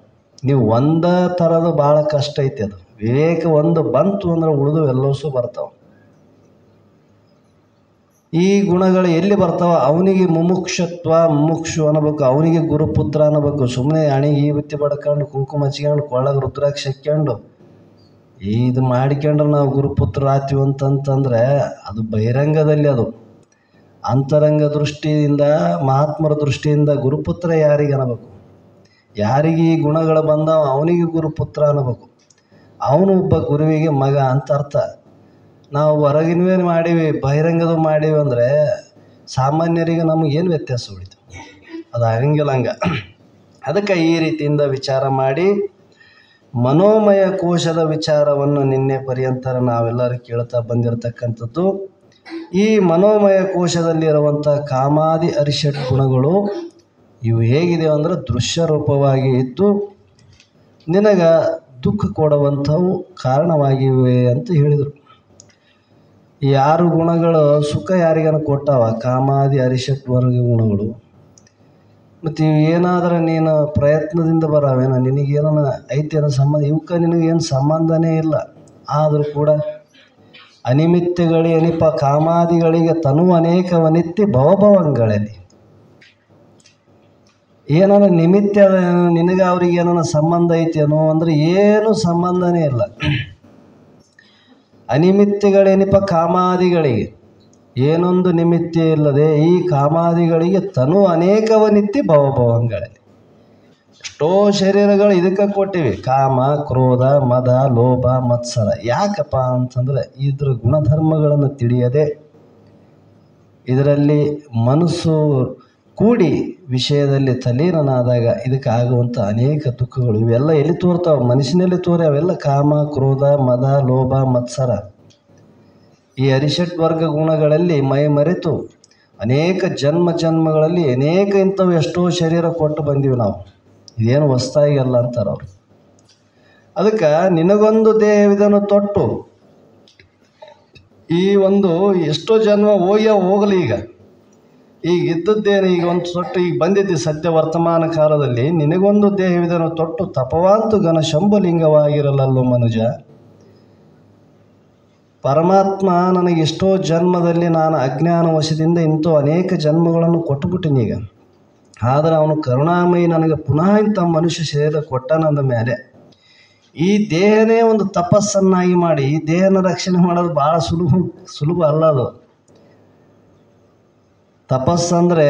ನೀವು ಒಂದೇ ಥರದ್ದು ಭಾಳ ಕಷ್ಟ ಐತಿ. ಅದು ವಿವೇಕ ಒಂದು ಬಂತು ಅಂದ್ರೆ ಉಳಿದು ಎಲ್ಲವೂ ಬರ್ತಾವೆ. ಈ ಗುಣಗಳು ಎಲ್ಲಿ ಬರ್ತಾವ? ಅವನಿಗೆ ಮುಮುಕ್ಷತ್ವ, ಮುಮುಕ್ಷು ಅನ್ನಬೇಕು, ಅವನಿಗೆ ಗುರುಪುತ್ರ ಅನ್ನಬೇಕು. ಸುಮ್ಮನೆ ಅಣಿಗೆ ಈ ಬುತ್ತಿ ಬಡ್ಕೊಂಡು ಕುಂಕುಮ ಹಚ್ಕೊಂಡು ಕೊಳ್ಳಗೆ ರುದ್ರಾಕ್ಷಿ ಹಾಕ್ಕೊಂಡು ಇದು ಮಾಡಿಕೊಂಡ್ರೆ ನಾವು ಗುರುಪುತ್ರ ಆತೀವಿ ಅಂತಂತಂದರೆ ಅದು ಬಹಿರಂಗದಲ್ಲಿ. ಅದು ಅಂತರಂಗ ದೃಷ್ಟಿಯಿಂದ, ಮಹಾತ್ಮರ ದೃಷ್ಟಿಯಿಂದ ಗುರುಪುತ್ರ ಯಾರಿಗೆ ಅನ್ನಬೇಕು? ಯಾರಿಗೆ ಈ ಗುಣಗಳು ಬಂದಾವ ಅವನಿಗೆ ಗುರುಪುತ್ರ ಅನ್ನಬೇಕು. ಅವನು ಒಬ್ಬ ಗುರುವಿಗೆ ಮಗ ಅಂತ ಅರ್ಥ. ನಾವು ಹೊರಗಿನವೇನು ಮಾಡೀವಿ, ಬಹಿರಂಗದ ಮಾಡೀವಿ ಅಂದರೆ ಸಾಮಾನ್ಯರಿಗೆ ನಮಗೇನು ವ್ಯತ್ಯಾಸ ಉಳಿತು? ಅದು ಆಗಂಗಿಲ್ಲ. ಅದಕ್ಕೆ ಈ ರೀತಿಯಿಂದ ವಿಚಾರ ಮಾಡಿ ಮನೋಮಯ ಕೋಶದ ವಿಚಾರವನ್ನು ನಿನ್ನೆ ಪರ್ಯಂತರ ನಾವೆಲ್ಲರೂ ಕೇಳ್ತಾ ಬಂದಿರತಕ್ಕಂಥದ್ದು. ಈ ಮನೋಮಯ ಕೋಶದಲ್ಲಿರುವಂಥ ಕಾಮಾದಿ ಅರಿಷಟ್ ಗುಣಗಳು ಇವು ಹೇಗಿದೆ ಅಂದರೆ ದೃಶ್ಯ ರೂಪವಾಗಿ ಇದ್ದು ನಿನಗೆ ದುಃಖ ಕೊಡುವಂಥವು ಕಾರಣವಾಗಿವೆ ಅಂತ ಹೇಳಿದರು. ಈ 6 ಗುಣಗಳು ಸುಖ ಯಾರಿಗಾನ ಕೊಟ್ಟಾವ? ಕಾಮಾದಿ ಅರಿಷಟ್ ವರ್ಗ ಗುಣಗಳು. ಮತ್ತು ಇವು ಏನಾದರೂ ನೀನು ಪ್ರಯತ್ನದಿಂದ ಬರಾವೇನ? ನಿನಗೇನ ಐತಿ ಅನ್ನೋ ಸಂಬಂಧ? ಇವಕ್ಕೆ ನಿನಗೇನು ಸಂಬಂಧನೇ ಇಲ್ಲ. ಆದರೂ ಕೂಡ ಅನಿಮಿತ್ತಗಳೇನಿಪ ಕಾಮಾದಿಗಳಿಗೆ ತನು ಅನೇಕವನಿತ್ತಿ ಭವಭವಂಗಳಲ್ಲಿ ಏನಾರ ನಿಮಿತ್ತ ನಿನಗೆ ಅವ್ರಿಗೆ ಏನಾರ ಸಂಬಂಧ ಐತೇನೋ ಅಂದರೆ ಏನು ಸಂಬಂಧನೇ ಇಲ್ಲ. ಅನಿಮಿತ್ತಗಳೇನಿಪ ಕಾಮಾದಿಗಳಿಗೆ ಏನೊಂದು ನಿಮಿತ್ತ ಇಲ್ಲದೆ ಈ ಕಾಮಾದಿಗಳಿಗೆ ತನು ಅನೇಕವನಿತ್ತಿ ಭವಭವಂಗಳಲ್ಲಿ. ಎಷ್ಟೋ ಶರೀರಗಳು ಇದಕ್ಕೆ ಕೊಟ್ಟಿವಿ, ಕಾಮ, ಕ್ರೋಧ, ಮದ, ಲೋಭ, ಮತ್ಸರ. ಯಾಕಪ್ಪ ಅಂತಂದರೆ ಇದ್ರ ಗುಣಧರ್ಮಗಳನ್ನು ತಿಳಿಯದೆ ಇದರಲ್ಲಿ ಮನಸ್ಸು ಕೂಡಿ ವಿಷಯದಲ್ಲಿ ತಲೀನನಾದಾಗ ಇದಕ್ಕೆ ಆಗುವಂಥ ಅನೇಕ ದುಃಖಗಳು ಇವೆಲ್ಲ ಎಲ್ಲಿ ತೋರ್ತಾವೆ? ಮನುಷ್ಯನಲ್ಲಿ ತೋರಿ. ಅವೆಲ್ಲ ಕಾಮ, ಕ್ರೋಧ, ಮದ, ಲೋಭ, ಮತ್ಸರ ಈ ಅರಿಷಟ್ ವರ್ಗ ಗುಣಗಳಲ್ಲಿ ಮೈ ಮರೆತು ಅನೇಕ ಜನ್ಮಗಳಲ್ಲಿ ಅನೇಕ ಇಂಥವು ಎಷ್ಟೋ ಶರೀರ ಕೊಟ್ಟು ಬಂದೀವಿ ನಾವು. ಇದೇನು ಹೊಸ್ತಾಗಿ ಅಲ್ಲ ಅಂತಾರೆ ಅವರು. ಅದಕ್ಕೆ ನಿನಗೊಂದು ದೇಹವಿದನ್ನು ತೊಟ್ಟು ಈ ಒಂದು ಎಷ್ಟೋ ಜನ್ಮ ಹೋಗಲಿ. ಈಗ ಇದ್ದದ್ದೇನು, ಈಗ ಒಂದು ತೊಟ್ಟು ಈಗ ಬಂದಿದ್ದೆ ಸದ್ಯ ವರ್ತಮಾನ ಕಾಲದಲ್ಲಿ. ನಿನಗೊಂದು ದೇಹವಿದನ್ನು ತೊಟ್ಟು ತಪವಾಂತು ಘನ ಶಂಭುಲಿಂಗವಾಗಿರಲಲ್ಲೋ ಮನುಜ. ಪರಮಾತ್ಮ ನನಗೆ ಎಷ್ಟೋ ಜನ್ಮದಲ್ಲಿ ನಾನು ಅಜ್ಞಾನ ವಶದಿಂದ ಇಂಥ ಅನೇಕ ಜನ್ಮಗಳನ್ನು ಕೊಟ್ಟುಬಿಟ್ಟಿನಿ ಈಗ. ಆದರೆ ಅವನು ಕರುಣಾಮಯಿ ನನಗೆ ಪುನಃ ಇಂಥ ಮನುಷ್ಯ ಶರೀರ ಕೊಟ್ಟನಂದ ಮೇಲೆ ಈ ದೇಹನೇ ಒಂದು ತಪಸ್ಸನ್ನಾಗಿ ಮಾಡಿ ಈ ದೇಹನ ರಕ್ಷಣೆ ಮಾಡೋದು ಭಾಳ ಸುಲಭ ಅಲ್ಲ. ಅದು ತಪಸ್ಸಂದರೆ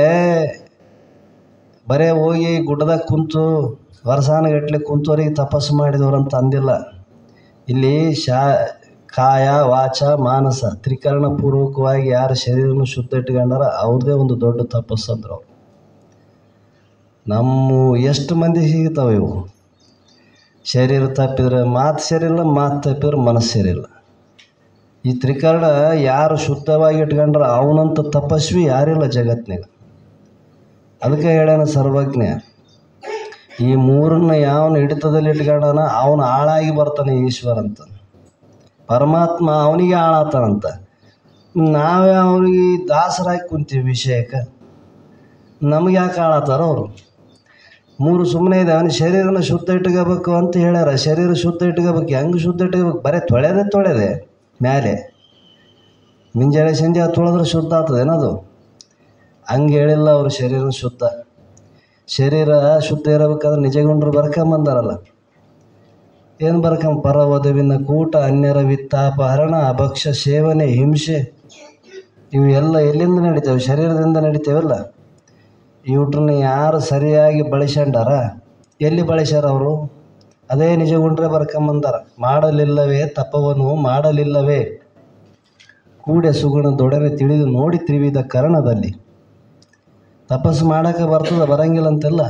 ಬರೇ ಹೋಗಿ ಗುಡ್ಡದಾಗ ಕುಂತು ವರ್ಷಾನುಗಟ್ಟಲೆ ಕುಂತವರಿಗೆ ತಪಸ್ಸು ಮಾಡಿದವ್ರಂತ ಅಂದಿಲ್ಲ. ಇಲ್ಲಿ ಕಾಯ, ವಾಚ, ಮಾನಸ ತ್ರಿಕರಣ ಪೂರ್ವಕವಾಗಿ ಯಾರ ಶರೀರವನ್ನು ಶುದ್ಧ ಇಟ್ಕೊಂಡಾರ ಅವ್ರದ್ದೇ ಒಂದು ದೊಡ್ಡ ತಪಸ್ಸಂದ್ರು. ಅವರು ನಮ್ಮ ಎಷ್ಟು ಮಂದಿ ಸಿಗ್ತಾವೆ ಇವು. ಶರೀರ ತಪ್ಪಿದ್ರೆ ಮಾತು ಸರಿಯಿಲ್ಲ, ಮಾತು ತಪ್ಪಿದ್ರೆ ಮನಸ್ಸು ಸರಿಯಿಲ್ಲ. ಈ ತ್ರಿಕರಣ ಯಾರು ಶುದ್ಧವಾಗಿ ಇಟ್ಕೊಂಡ್ರೆ ಅವನಂತ ತಪಸ್ವಿ ಯಾರಿಲ್ಲ ಜಗತ್ತಿನಾಗ. ಅದಕ್ಕೆ ಹೇಳ್ಯಾನ ಸರ್ವಜ್ಞ, ಈ ಮೂರನ್ನ ಯಾವನು ಹಿಡಿತದಲ್ಲಿ ಇಟ್ಕೊಂಡಾನ ಅವನು ಹಾಳಾಗಿ ಬರ್ತಾನೆ ಈಶ್ವರ ಅಂತ. ಪರಮಾತ್ಮ ಅವನಿಗೆ ಹಾಳಾಗ್ತಾನಂತ. ನಾವೇ ಅವ್ರಿಗೆ ದಾಸರಾಗಿ ಕುಂತೀವಿ ವಿಷಯಕ್ಕೆ. ನಮಗೆ ಯಾಕೆ ಹಾಳಾತಾರ ಅವರು? ಮೂರು ಸುಮ್ಮನೆ ಇದೆ. ಅವನ ಶರೀರನ ಶುದ್ಧ ಇಟ್ಕೋಬೇಕು ಅಂತ ಹೇಳ್ಯಾರ. ಶರೀರ ಶುದ್ಧ ಇಟ್ಕೋಬೇಕು. ಹೆಂಗೆ ಶುದ್ಧ ಇಟ್ಕೋಬೇಕು? ಬರೀ ತೊಳೆದೆ ಮ್ಯಾಲೆ ಮುಂಜಾನೆ ಸಂಜೆ ತೊಳೆದ್ರೆ ಶುದ್ಧ ಆಗ್ತದೆ ಏನದು? ಹಂಗೆ ಹೇಳಿಲ್ಲ ಅವರು. ಶರೀರ ಶುದ್ಧ, ಶರೀರ ಶುದ್ಧ ಇರಬೇಕಾದ್ರೆ ನಿಜಗೊಂಡ್ರು ಬರ್ಕೊಂಬಂದಾರಲ್ಲ. ಏನು ಪರವಧುವಿನ ಕೂಟ, ಅನ್ಯರ ವಿತ್ತಾಪಹರಣ, ಅಭಕ್ಷ್ಯ ಸೇವನೆ, ಹಿಂಸೆ, ಇವು ಎಲ್ಲ ಎಲ್ಲಿಂದ ನಡೀತೇವೆ? ಶರೀರದಿಂದ ನಡೀತೇವಲ್ಲ. ಇವ್ರನ್ನ ಯಾರು ಸರಿಯಾಗಿ ಬಳಸ್ಕೊಂಡಾರ? ಎಲ್ಲಿ ಬಳಸ್ಯಾರ ಅವರು? ಅದೇ ನಿಜಗೊಂಡ್ರೆ ಬರ್ಕೊಂಬಂದಾರ. ಮಾಡಲಿಲ್ಲವೇ ತಪವನು ಮಾಡಲಿಲ್ಲವೇ, ಕೂಡೆ ಸುಗುಣದೊಡನೆ ತಿಳಿದು ನೋಡಿ ತ್ರಿವಿಧ ಕರ್ಣದಲ್ಲಿ. ತಪಸ್ಸು ಮಾಡೋಕ್ಕೆ ಬರ್ತದೆ, ಬರಂಗಿಲ್ಲ ಅಂತೆಲ್ಲ.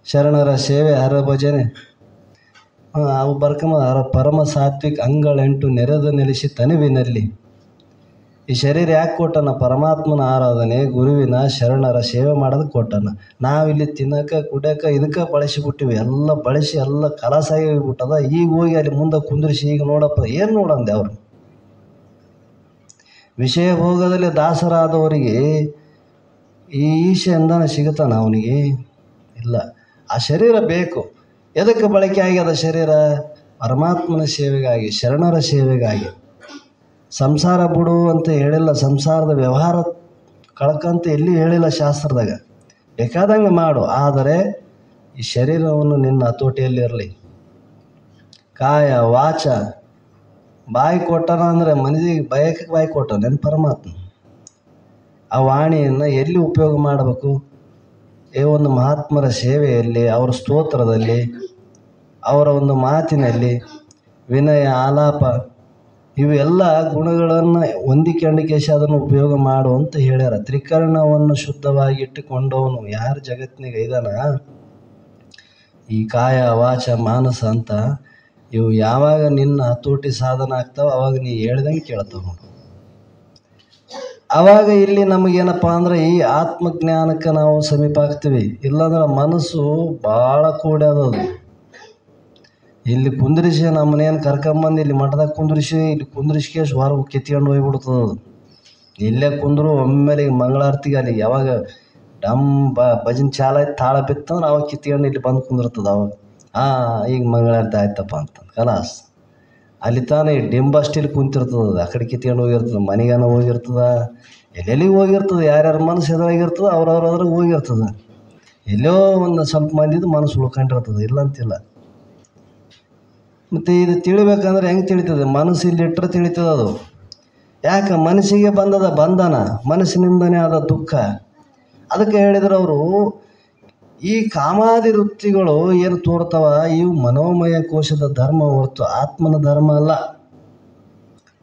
ಶರಣರ ಸೇವೆ, ಹರ ಭಜನೆ ಅವು ಬರ್ಕೊಂಬ ಪರಮ ಸಾತ್ವಿಕ ಅಂಗಳೆಂಟು ನೆರೆದು ನೆಲೆಸಿ ತನುವಿನಲ್ಲಿ. ಈ ಶರೀರ ಯಾಕೆ ಕೊಟ್ಟನ? ಪರಮಾತ್ಮನ ಆರಾಧನೆ, ಗುರುವಿನ ಶರಣರ ಸೇವೆ ಮಾಡೋದಕ್ಕೆ ಕೊಟ್ಟನ. ನಾವಿಲ್ಲಿ ತಿನ್ನೋಕೆ ಕುಡಿಯೋಕೆ ಇದಕ್ಕೆ ಬಳಸಿಬಿಟ್ಟಿವಿ. ಎಲ್ಲ ಬಳಸಿ ಎಲ್ಲ ಕಲಾಸಾಗಿ ಹೋಗ್ಬಿಟ್ಟದ. ಈಗ ಹೋಗಿ ಅಲ್ಲಿ ಮುಂದೆ ಕುಂದ್ರಿಸಿ ಈಗ ನೋಡಪ್ಪ ಏನು ನೋಡಂದೆ ಅವರು? ವಿಷಯ ಭೋಗದಲ್ಲಿ ದಾಸರಾದವರಿಗೆ ಈ ಈಶೆಯಿಂದನೇ ಸಿಗುತ್ತಾನ ಅವನಿಗೆ? ಇಲ್ಲ. ಆ ಶರೀರ ಬೇಕು. ಎದಕ್ಕೆ ಬಳಕೆ ಆಗ್ಯದ ಶರೀರ? ಪರಮಾತ್ಮನ ಸೇವೆಗಾಗಿ, ಶರಣರ ಸೇವೆಗಾಗಿ. ಸಂಸಾರ ಬಿಡು ಅಂತ ಹೇಳಿಲ್ಲ. ಸಂಸಾರದ ವ್ಯವಹಾರ ಕಳ್ಕಂತ ಎಲ್ಲಿ ಹೇಳಿಲ್ಲ ಶಾಸ್ತ್ರದಾಗ. ಬೇಕಾದಂಗೆ ಮಾಡು, ಆದರೆ ಈ ಶರೀರವನ್ನು ನಿನ್ನ ಹತೋಟಿಯಲ್ಲಿರಲಿ. ಕಾಯ ವಾಚ, ಬಾಯಿ ಕೊಟ್ಟನ ಅಂದರೆ ಮನಸ್ಸಿಗೆ ಬಯಕೆ ಬಾಯಿ ಕೊಟ್ಟನೇನು ಪರಮಾತ್ಮ? ಆ ವಾಣಿಯನ್ನು ಎಲ್ಲಿ ಉಪಯೋಗ ಮಾಡಬೇಕು? ಒಂದು ಮಹಾತ್ಮರ ಸೇವೆಯಲ್ಲಿ, ಅವರ ಸ್ತೋತ್ರದಲ್ಲಿ, ಅವರ ಒಂದು ಮಾತಿನಲ್ಲಿ, ವಿನಯ, ಆಲಾಪ, ಇವೆಲ್ಲ ಗುಣಗಳನ್ನು ಹೊಂದಿಕೊಂಡಿಕೇಶ ಅದನ್ನು ಉಪಯೋಗ ಮಾಡು ಅಂತ ಹೇಳ್ಯಾರ. ತ್ರಿಕರಣವನ್ನು ಶುದ್ಧವಾಗಿ ಇಟ್ಟುಕೊಂಡವನು ಯಾರು ಜಗತ್ತಿನಾಗ ಇದಾನ? ಈ ಕಾಯ ವಾಚ ಮಾನಸ ಅಂತ ಇವು ಯಾವಾಗ ನಿನ್ನ ಹತೋಟಿ ಸಾಧನ ಆಗ್ತಾವ ಅವಾಗ ನೀ ಹೇಳ್ದಂಗೆ ಕೇಳ್ತಾವ ನೋಡು. ಆವಾಗ ಇಲ್ಲಿ ನಮಗೇನಪ್ಪ ಅಂದ್ರೆ ಈ ಆತ್ಮಜ್ಞಾನಕ್ಕೆ ನಾವು ಸಮೀಪ ಆಗ್ತೀವಿ. ಇಲ್ಲಾಂದ್ರೆ ಮನಸ್ಸು ಭಾಳ ಕೂಡ್ಯದದು. ಇಲ್ಲಿ ಕುಂದ್ರಿಸಿ ನಮ್ಮನೇನು ಕರ್ಕೊಂಬಂದು ಇಲ್ಲಿ ಮಠದಾಗ ಕುಂದ್ರಿಸಿ ಇಲ್ಲಿ ಕುಂದ್ರಿಸ್ಕೆ ಹೊರ ಕಿತ್ಕೊಂಡು ಹೋಗ್ಬಿಡ್ತದೆ. ಇಲ್ಲೇ ಕುಂದ್ರು ಒಮ್ಮೆಲೆ ಈಗ ಮಂಗಳಾರತಿಗೆ ಅಲ್ಲಿ ಯಾವಾಗ ಡಮ್ ಭಜನ್ ಚಾಲ ಆಯ್ತು ತಾಳ ಬಿತ್ತಂದ್ರೆ ಅವಾಗ ಕಿತ್ಕೊಂಡು ಇಲ್ಲಿ ಬಂದು ಕುಂದಿರ್ತದೆ. ಅವಾಗ ಈಗ ಮಂಗಳಾರತಿ ಆಯ್ತಪ್ಪ ಅಂತ ಕಲಾಸ್. ಅಲ್ಲಿ ತಾನೇ ಡಿಂಬಷ್ಟಿಲ್ಲಿ ಕುಂತಿರ್ತದೆ. ಆ ಕಡೆ ಕಿತ್ಕೊಂಡು ಹೋಗಿರ್ತದೆ, ಮನೆಗಾನ ಹೋಗಿರ್ತದೆ, ಎಲ್ಲೆಲ್ಲಿಗೆ ಹೋಗಿರ್ತದೆ. ಯಾರ್ಯಾರ ಮನಸ್ಸು ಎದುರಾಗಿರ್ತದೆ ಅವ್ರವ್ರ ಹೋಗಿರ್ತದೆ. ಎಲ್ಲೋ ಒಂದು ಸ್ವಲ್ಪ ಮಂದಿದು ಮನಸ್ಸು ಉಳ್ಕೊಂಡಿರ್ತದೆ, ಇಲ್ಲ ಅಂತಿಲ್ಲ. ಮತ್ತು ಇದು ತಿಳಿಬೇಕಂದ್ರೆ ಹೆಂಗೆ ತಿಳಿತದೆ? ಮನಸ್ಸು ಇಲ್ಲಿಟ್ಟರೆ ತಿಳಿತದೆ ಅದು. ಯಾಕೆ? ಮನಸ್ಸಿಗೆ ಬಂದದ ಬಂಧನ, ಮನಸ್ಸಿನಿಂದನೇ ಆದ ದುಃಖ. ಅದಕ್ಕೆ ಹೇಳಿದ್ರು ಅವರು, ಈ ಕಾಮಾದಿ ವೃತ್ತಿಗಳು ಏನು ತೋರ್ತಾವ ಇವು ಮನೋಮಯ ಕೋಶದ ಧರ್ಮ ಹೊರತು ಆತ್ಮನ ಧರ್ಮ ಅಲ್ಲ.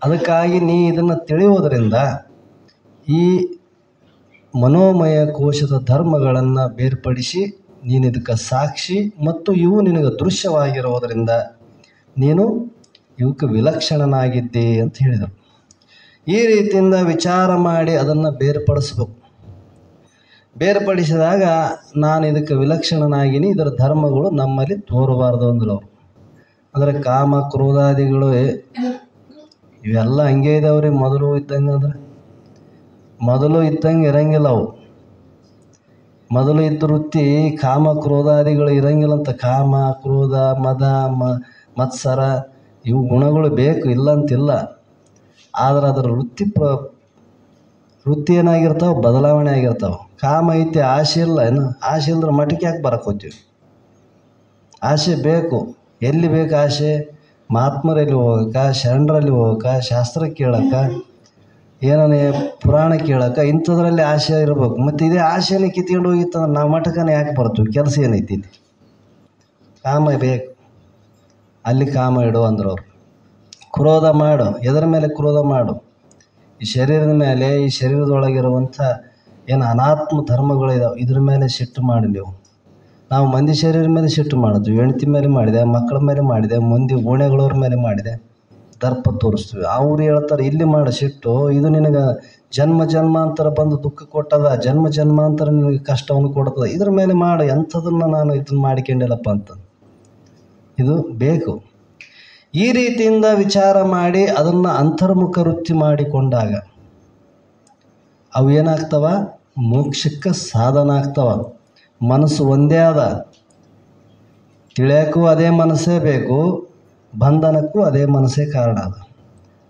ಅದಕ್ಕಾಗಿ ನೀ ಇದನ್ನು ತಿಳಿಯೋದರಿಂದ ಈ ಮನೋಮಯ ಕೋಶದ ಧರ್ಮಗಳನ್ನು ಬೇರ್ಪಡಿಸಿ ನೀನು ಇದಕ್ಕೆ ಸಾಕ್ಷಿ ಮತ್ತು ಇವು ನಿನಗೆ ದೃಶ್ಯವಾಗಿರೋದರಿಂದ ನೀನು ಇವಕ್ಕೆ ವಿಲಕ್ಷಣನಾಗಿದ್ದೆ ಅಂತ ಹೇಳಿದರು. ಈ ರೀತಿಯಿಂದ ವಿಚಾರ ಮಾಡಿ ಅದನ್ನು ಬೇರ್ಪಡಿಸ್ಬೇಕು. ಬೇರ್ಪಡಿಸಿದಾಗ ನಾನು ಇದಕ್ಕೆ ವಿಲಕ್ಷಣನಾಗಿನಿ, ಇದರ ಧರ್ಮಗಳು ನಮ್ಮಲ್ಲಿ ತೋರಬಾರ್ದು ಅಂದರು ಅವರು. ಅಂದರೆ ಕಾಮ ಕ್ರೋಧಾದಿಗಳು ಇವೆಲ್ಲ ಹಂಗೆ ಇದಾವ್ರಿ. ಮೊದಲು ಇದ್ದಂಗೆ ಅಂದ್ರೆ ಮೊದಲು ಇದ್ದಂಗೆ ಇರಂಗಿಲ್ಲ ಅವು. ಮೊದಲು ಇದ್ದ ವೃತ್ತಿ ಕಾಮ ಕ್ರೋಧಾದಿಗಳು ಇರಂಗಿಲ್ಲ ಅಂತ. ಕಾಮ ಕ್ರೋಧ ಮದ ಮತ್ಸರ ಇವು ಗುಣಗಳು ಬೇಕು, ಇಲ್ಲ ಅಂತಿಲ್ಲ. ಆದರೆ ಅದರ ವೃತ್ತಿ ಏನಾಗಿರ್ತಾವೆ? ಬದಲಾವಣೆ ಆಗಿರ್ತಾವೆ. ಕಾಮ ಐತೆ, ಆಸೆ ಇಲ್ಲ. ಏನು ಆಸೆ ಇಲ್ಲದ್ರೆ ಮಠಕ್ಕೆ ಯಾಕೆ ಬರಕ್ಕೆ ಹೋಗ್ತೀವಿ? ಆಸೆ ಬೇಕು. ಎಲ್ಲಿ ಬೇಕು ಆಸೆ? ಮಹಾತ್ಮರಲ್ಲಿ ಹೋಗಕ್ಕೆ, ಶರಣರಲ್ಲಿ ಹೋಗಕ್ಕೆ, ಶಾಸ್ತ್ರ ಕೇಳಕ್ಕೆ, ಏನನೇ ಪುರಾಣ ಕೇಳಕ್ಕೆ, ಇಂಥದ್ರಲ್ಲಿ ಆಸೆ ಇರಬೇಕು. ಮತ್ತು ಇದೇ ಆಸೆನೇ ಕಿತ್ಕೊಂಡು ಹೋಗಿತ್ತಂದ್ರೆ ನಾವು ಮಠಕ್ಕನೇ ಯಾಕೆ ಬರ್ತೀವಿ? ಕೆಲಸ ಏನೈತಿ ಇಲ್ಲಿ? ಕಾಮ ಬೇಕು, ಅಲ್ಲಿ ಕಾಮ ಇಡು ಅಂದ್ರು ಅವರು. ಕ್ರೋಧ ಮಾಡು. ಎದರ ಮೇಲೆ ಕ್ರೋಧ ಮಾಡು? ಈ ಶರೀರದ ಮೇಲೆ, ಈ ಶರೀರದೊಳಗಿರುವಂಥ ಏನು ಅನಾತ್ಮ ಧರ್ಮಗಳಿದಾವೆ, ಇದ್ರ ಮೇಲೆ ಸಿಟ್ಟು ಮಾಡಿ ನಾವು ಮಂದಿ ಶರೀರ ಮೇಲೆ ಸಿಟ್ಟು ಮಾಡಿದ್ವಿ, ಹೆಂಡತಿ ಮೇಲೆ ಮಾಡಿದೆ, ಮಕ್ಕಳ ಮೇಲೆ ಮಾಡಿದೆ, ಮಂದಿ ಓಣೆಗಳವ್ರ ಮೇಲೆ ಮಾಡಿದೆ, ದರ್ಪ ತೋರಿಸ್ತೀವಿ. ಅವ್ರು ಹೇಳ್ತಾರೆ ಇಲ್ಲಿ ಮಾಡಿ ಸಿಟ್ಟು, ಇದು ನಿನಗೆ ಜನ್ಮ ಜನ್ಮಾಂತರ ಬಂದು ದುಃಖ ಕೊಟ್ಟದ, ಜನ್ಮ ಜನ್ಮಾಂತರ ನಿನಗೆ ಕಷ್ಟವನ್ನು ಕೊಡ್ತದ, ಇದ್ರ ಮೇಲೆ ಮಾಡು, ಎಂಥದನ್ನು ನಾನು ಇದನ್ನು ಮಾಡಿಕೊಂಡಿಲ್ಲಪ್ಪ ಅಂತ. ಇದು ಬೇಕು. ಈ ರೀತಿಯಿಂದ ವಿಚಾರ ಮಾಡಿ ಅದನ್ನು ಅಂತರ್ಮುಖ ವೃತ್ತಿ ಮಾಡಿಕೊಂಡಾಗ ಅವು ಏನಾಗ್ತವ, ಮೋಕ್ಷಕ್ಕೆ ಸಾಧನ ಆಗ್ತವ. ಮನಸ್ಸು ಒಂದೇ ಅದ, ತಿಳಿಯೋಕ್ಕೂ ಅದೇ ಮನಸ್ಸೇ ಬೇಕು, ಬಂಧನಕ್ಕೂ ಅದೇ ಮನಸ್ಸೇ ಕಾರಣ ಅದ.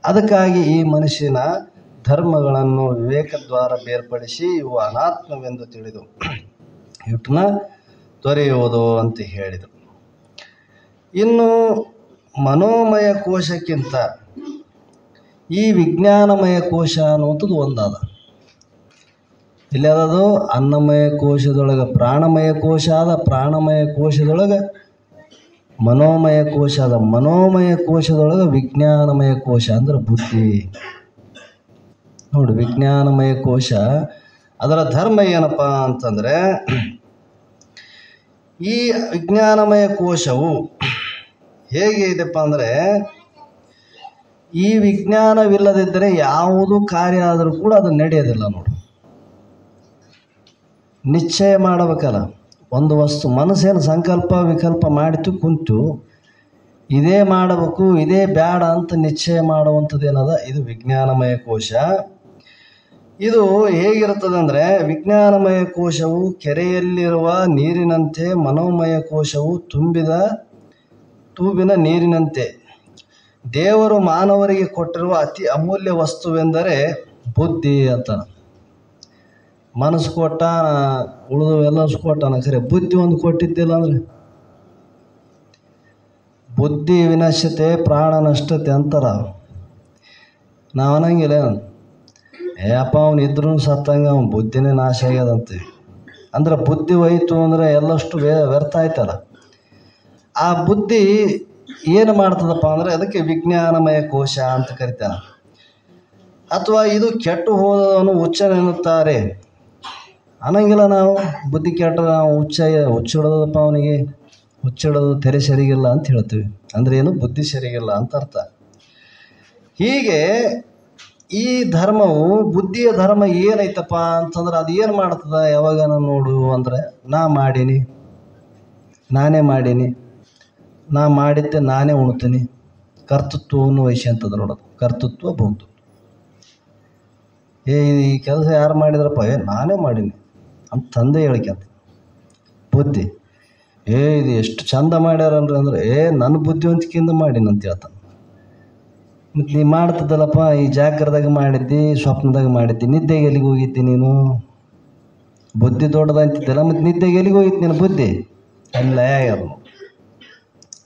ಅದಕ್ಕಾಗಿ ಈ ಮನುಷ್ಯನ ಧರ್ಮಗಳನ್ನು ವಿವೇಕದ್ವಾರ ಬೇರ್ಪಡಿಸಿ ಇವು ಅನಾತ್ಮವೆಂದು ತಿಳಿದು ಇಟ್ಟನ್ನ ತೊರೆಯುವುದು ಅಂತ ಹೇಳಿದರು. ಇನ್ನು ಮನೋಮಯ ಕೋಶಕ್ಕಿಂತ ಈ ವಿಜ್ಞಾನಮಯ ಕೋಶ ಅನ್ನುವಂಥದ್ದು ಒಂದಾದ. ಇಲ್ಲಿ ಅದದು ಅನ್ನಮಯ ಕೋಶದೊಳಗೆ ಪ್ರಾಣಮಯ ಕೋಶ ಅದ, ಪ್ರಾಣಮಯ ಕೋಶದೊಳಗೆ ಮನೋಮಯ ಕೋಶ ಅದ, ಮನೋಮಯ ಕೋಶದೊಳಗೆ ವಿಜ್ಞಾನಮಯ ಕೋಶ ಅಂದ್ರೆ ಬುದ್ಧಿ. ನೋಡಿ, ವಿಜ್ಞಾನಮಯ ಕೋಶ ಅದರ ಧರ್ಮ ಏನಪ್ಪ ಅಂತಂದರೆ, ಈ ವಿಜ್ಞಾನಮಯ ಕೋಶವು ಹೇಗೆ ಇದೆಪ್ಪ ಅಂದರೆ, ಈ ವಿಜ್ಞಾನವಿಲ್ಲದಿದ್ದರೆ ಯಾವುದು ಕಾರ್ಯ ಆದರೂ ಕೂಡ ಅದು ನಡೆಯೋದಿಲ್ಲ. ನೋಡಿ, ನಿಶ್ಚಯ ಮಾಡಬೇಕಲ್ಲ ಒಂದು ವಸ್ತು. ಮನಸ್ಸೇನು ಸಂಕಲ್ಪ ವಿಕಲ್ಪ ಮಾಡಿತು ಕುಂತು ಇದೇ ಮಾಡಬೇಕು ಇದೇ ಬೇಡ ಅಂತ ನಿಶ್ಚಯ ಮಾಡುವಂಥದ್ದೇನದ, ಇದು ವಿಜ್ಞಾನಮಯ ಕೋಶ. ಇದು ಹೇಗಿರುತ್ತದೆ ಅಂದರೆ, ವಿಜ್ಞಾನಮಯ ಕೋಶವು ಕೆರೆಯಲ್ಲಿರುವ ನೀರಿನಂತೆ, ಮನೋಮಯ ಕೋಶವು ತೂಬಿನ ನೀರಿನಂತೆ. ದೇವರು ಮಾನವರಿಗೆ ಕೊಟ್ಟಿರುವ ಅತಿ ಅಮೂಲ್ಯ ವಸ್ತುವೆಂದರೆ ಬುದ್ಧಿ ಅಂತ. ಮನಸ್ಸು ಕೊಟ್ಟ, ಉಳಿದು ಎಲ್ಲ ಕೊಟ್ಟಾನ, ಖರೆ ಬುದ್ಧಿ ಒಂದು ಕೊಟ್ಟಿದ್ದಿಲ್ಲ ಅಂದರೆ ಬುದ್ಧಿ ವಿನಶ್ಯತೆ ಪ್ರಾಣ ನಷ್ಟತೆ ಅಂತಾರ. ನಾವು ಅನ್ನಂಗಿಲ್ಲ, ಅಪ್ಪ ಅವನು ಇದ್ರೂ ಸತ್ತಂಗೆ ಅವನ ಬುದ್ಧಿನೇ ನಾಶ ಆಗ್ಯದಂತೆ. ಅಂದ್ರೆ ಬುದ್ಧಿ ಹೋಯ್ತು ಅಂದರೆ ಎಲ್ಲಷ್ಟು ವ್ಯರ್ಥ ಆಯ್ತಲ್ಲ. ಆ ಬುದ್ಧಿ ಏನು ಮಾಡ್ತದಪ್ಪ ಅಂದರೆ ಅದಕ್ಕೆ ವಿಜ್ಞಾನಮಯ ಕೋಶ ಅಂತ ಕರಿತಾನೆ. ಅಥವಾ ಇದು ಕೆಟ್ಟು ಹೋದವನು ಹುಚ್ಚನೆನ್ನುತ್ತಾರೆ ಅನ್ನಂಗಿಲ್ಲ. ನಾವು ಬುದ್ಧಿ ಕೆಟ್ಟ, ನಾವು ಹುಚ್ಚಿಡೋದಪ್ಪ ಅವನಿಗೆ, ಹುಚ್ಚಿಡೋದು ತೆರೆ ಸರಿಗಿಲ್ಲ ಅಂತ ಹೇಳ್ತೀವಿ. ಅಂದರೆ ಏನು, ಬುದ್ಧಿ ಸರಿಗಿಲ್ಲ ಅಂತ ಅರ್ಥ. ಹೀಗೆ ಈ ಧರ್ಮವು, ಬುದ್ಧಿಯ ಧರ್ಮ ಏನೈತಪ್ಪ ಅಂತಂದ್ರೆ ಅದು ಏನು ಮಾಡ್ತದ, ಯಾವಾಗ ನಾನು ನೋಡು ಅಂದರೆ, ನಾನೇ ಮಾಡೀನಿ, ನಾ ಮಾಡಿದ್ದೆ ನಾನೇ ಉಣ್ತೀನಿ, ಕರ್ತೃತ್ವವನ್ನು ವಹಿಸ್ಯಂತದ ನೋಡೋದು, ಕರ್ತೃತ್ವ ಭೋಕ್ತೃತ್ವ. ಈ ಕೆಲಸ ಯಾರು ಮಾಡಿದ್ರಪ್ಪ, ನಾನೇ ಮಾಡೀನಿ ಅಂತ ತಂದೆ ಹೇಳಿಕೆಂತ. ಬುದ್ಧಿ ಇದು ಎಷ್ಟು ಚಂದ ಮಾಡ್ಯಾರನ್ರಿ ಅಂದ್ರೆ, ನನ್ನ ಬುದ್ಧಿವಂತಿಕೆಯಿಂದ ಮಾಡೀನಿ ಅಂತ ಹೇಳ್ತಾನೆ. ಮತ್ತು ನೀ ಮಾಡ್ತದಲ್ಲಪ್ಪ, ಈ ಜಾಗ್ರದಾಗ ಮಾಡಿದ್ದಿ, ಸ್ವಪ್ನದಾಗ ಮಾಡಿದ್ದಿ, ನಿದ್ದೆಗೆ ಎಲ್ಲಿಗೆ ಹೋಗಿದ್ದಿ ನೀನು? ಬುದ್ಧಿ ದೊಡ್ಡದಂತಿದ್ದಲ್ಲ, ಮತ್ತು ನಿದ್ದೆಗೆ ಎಲ್ಲಿಗೆ ಹೋಗಿತ್ತು ನೀನು ಬುದ್ಧಿ? ಎಲ್ಲ ಆಗ್ಯಾರ.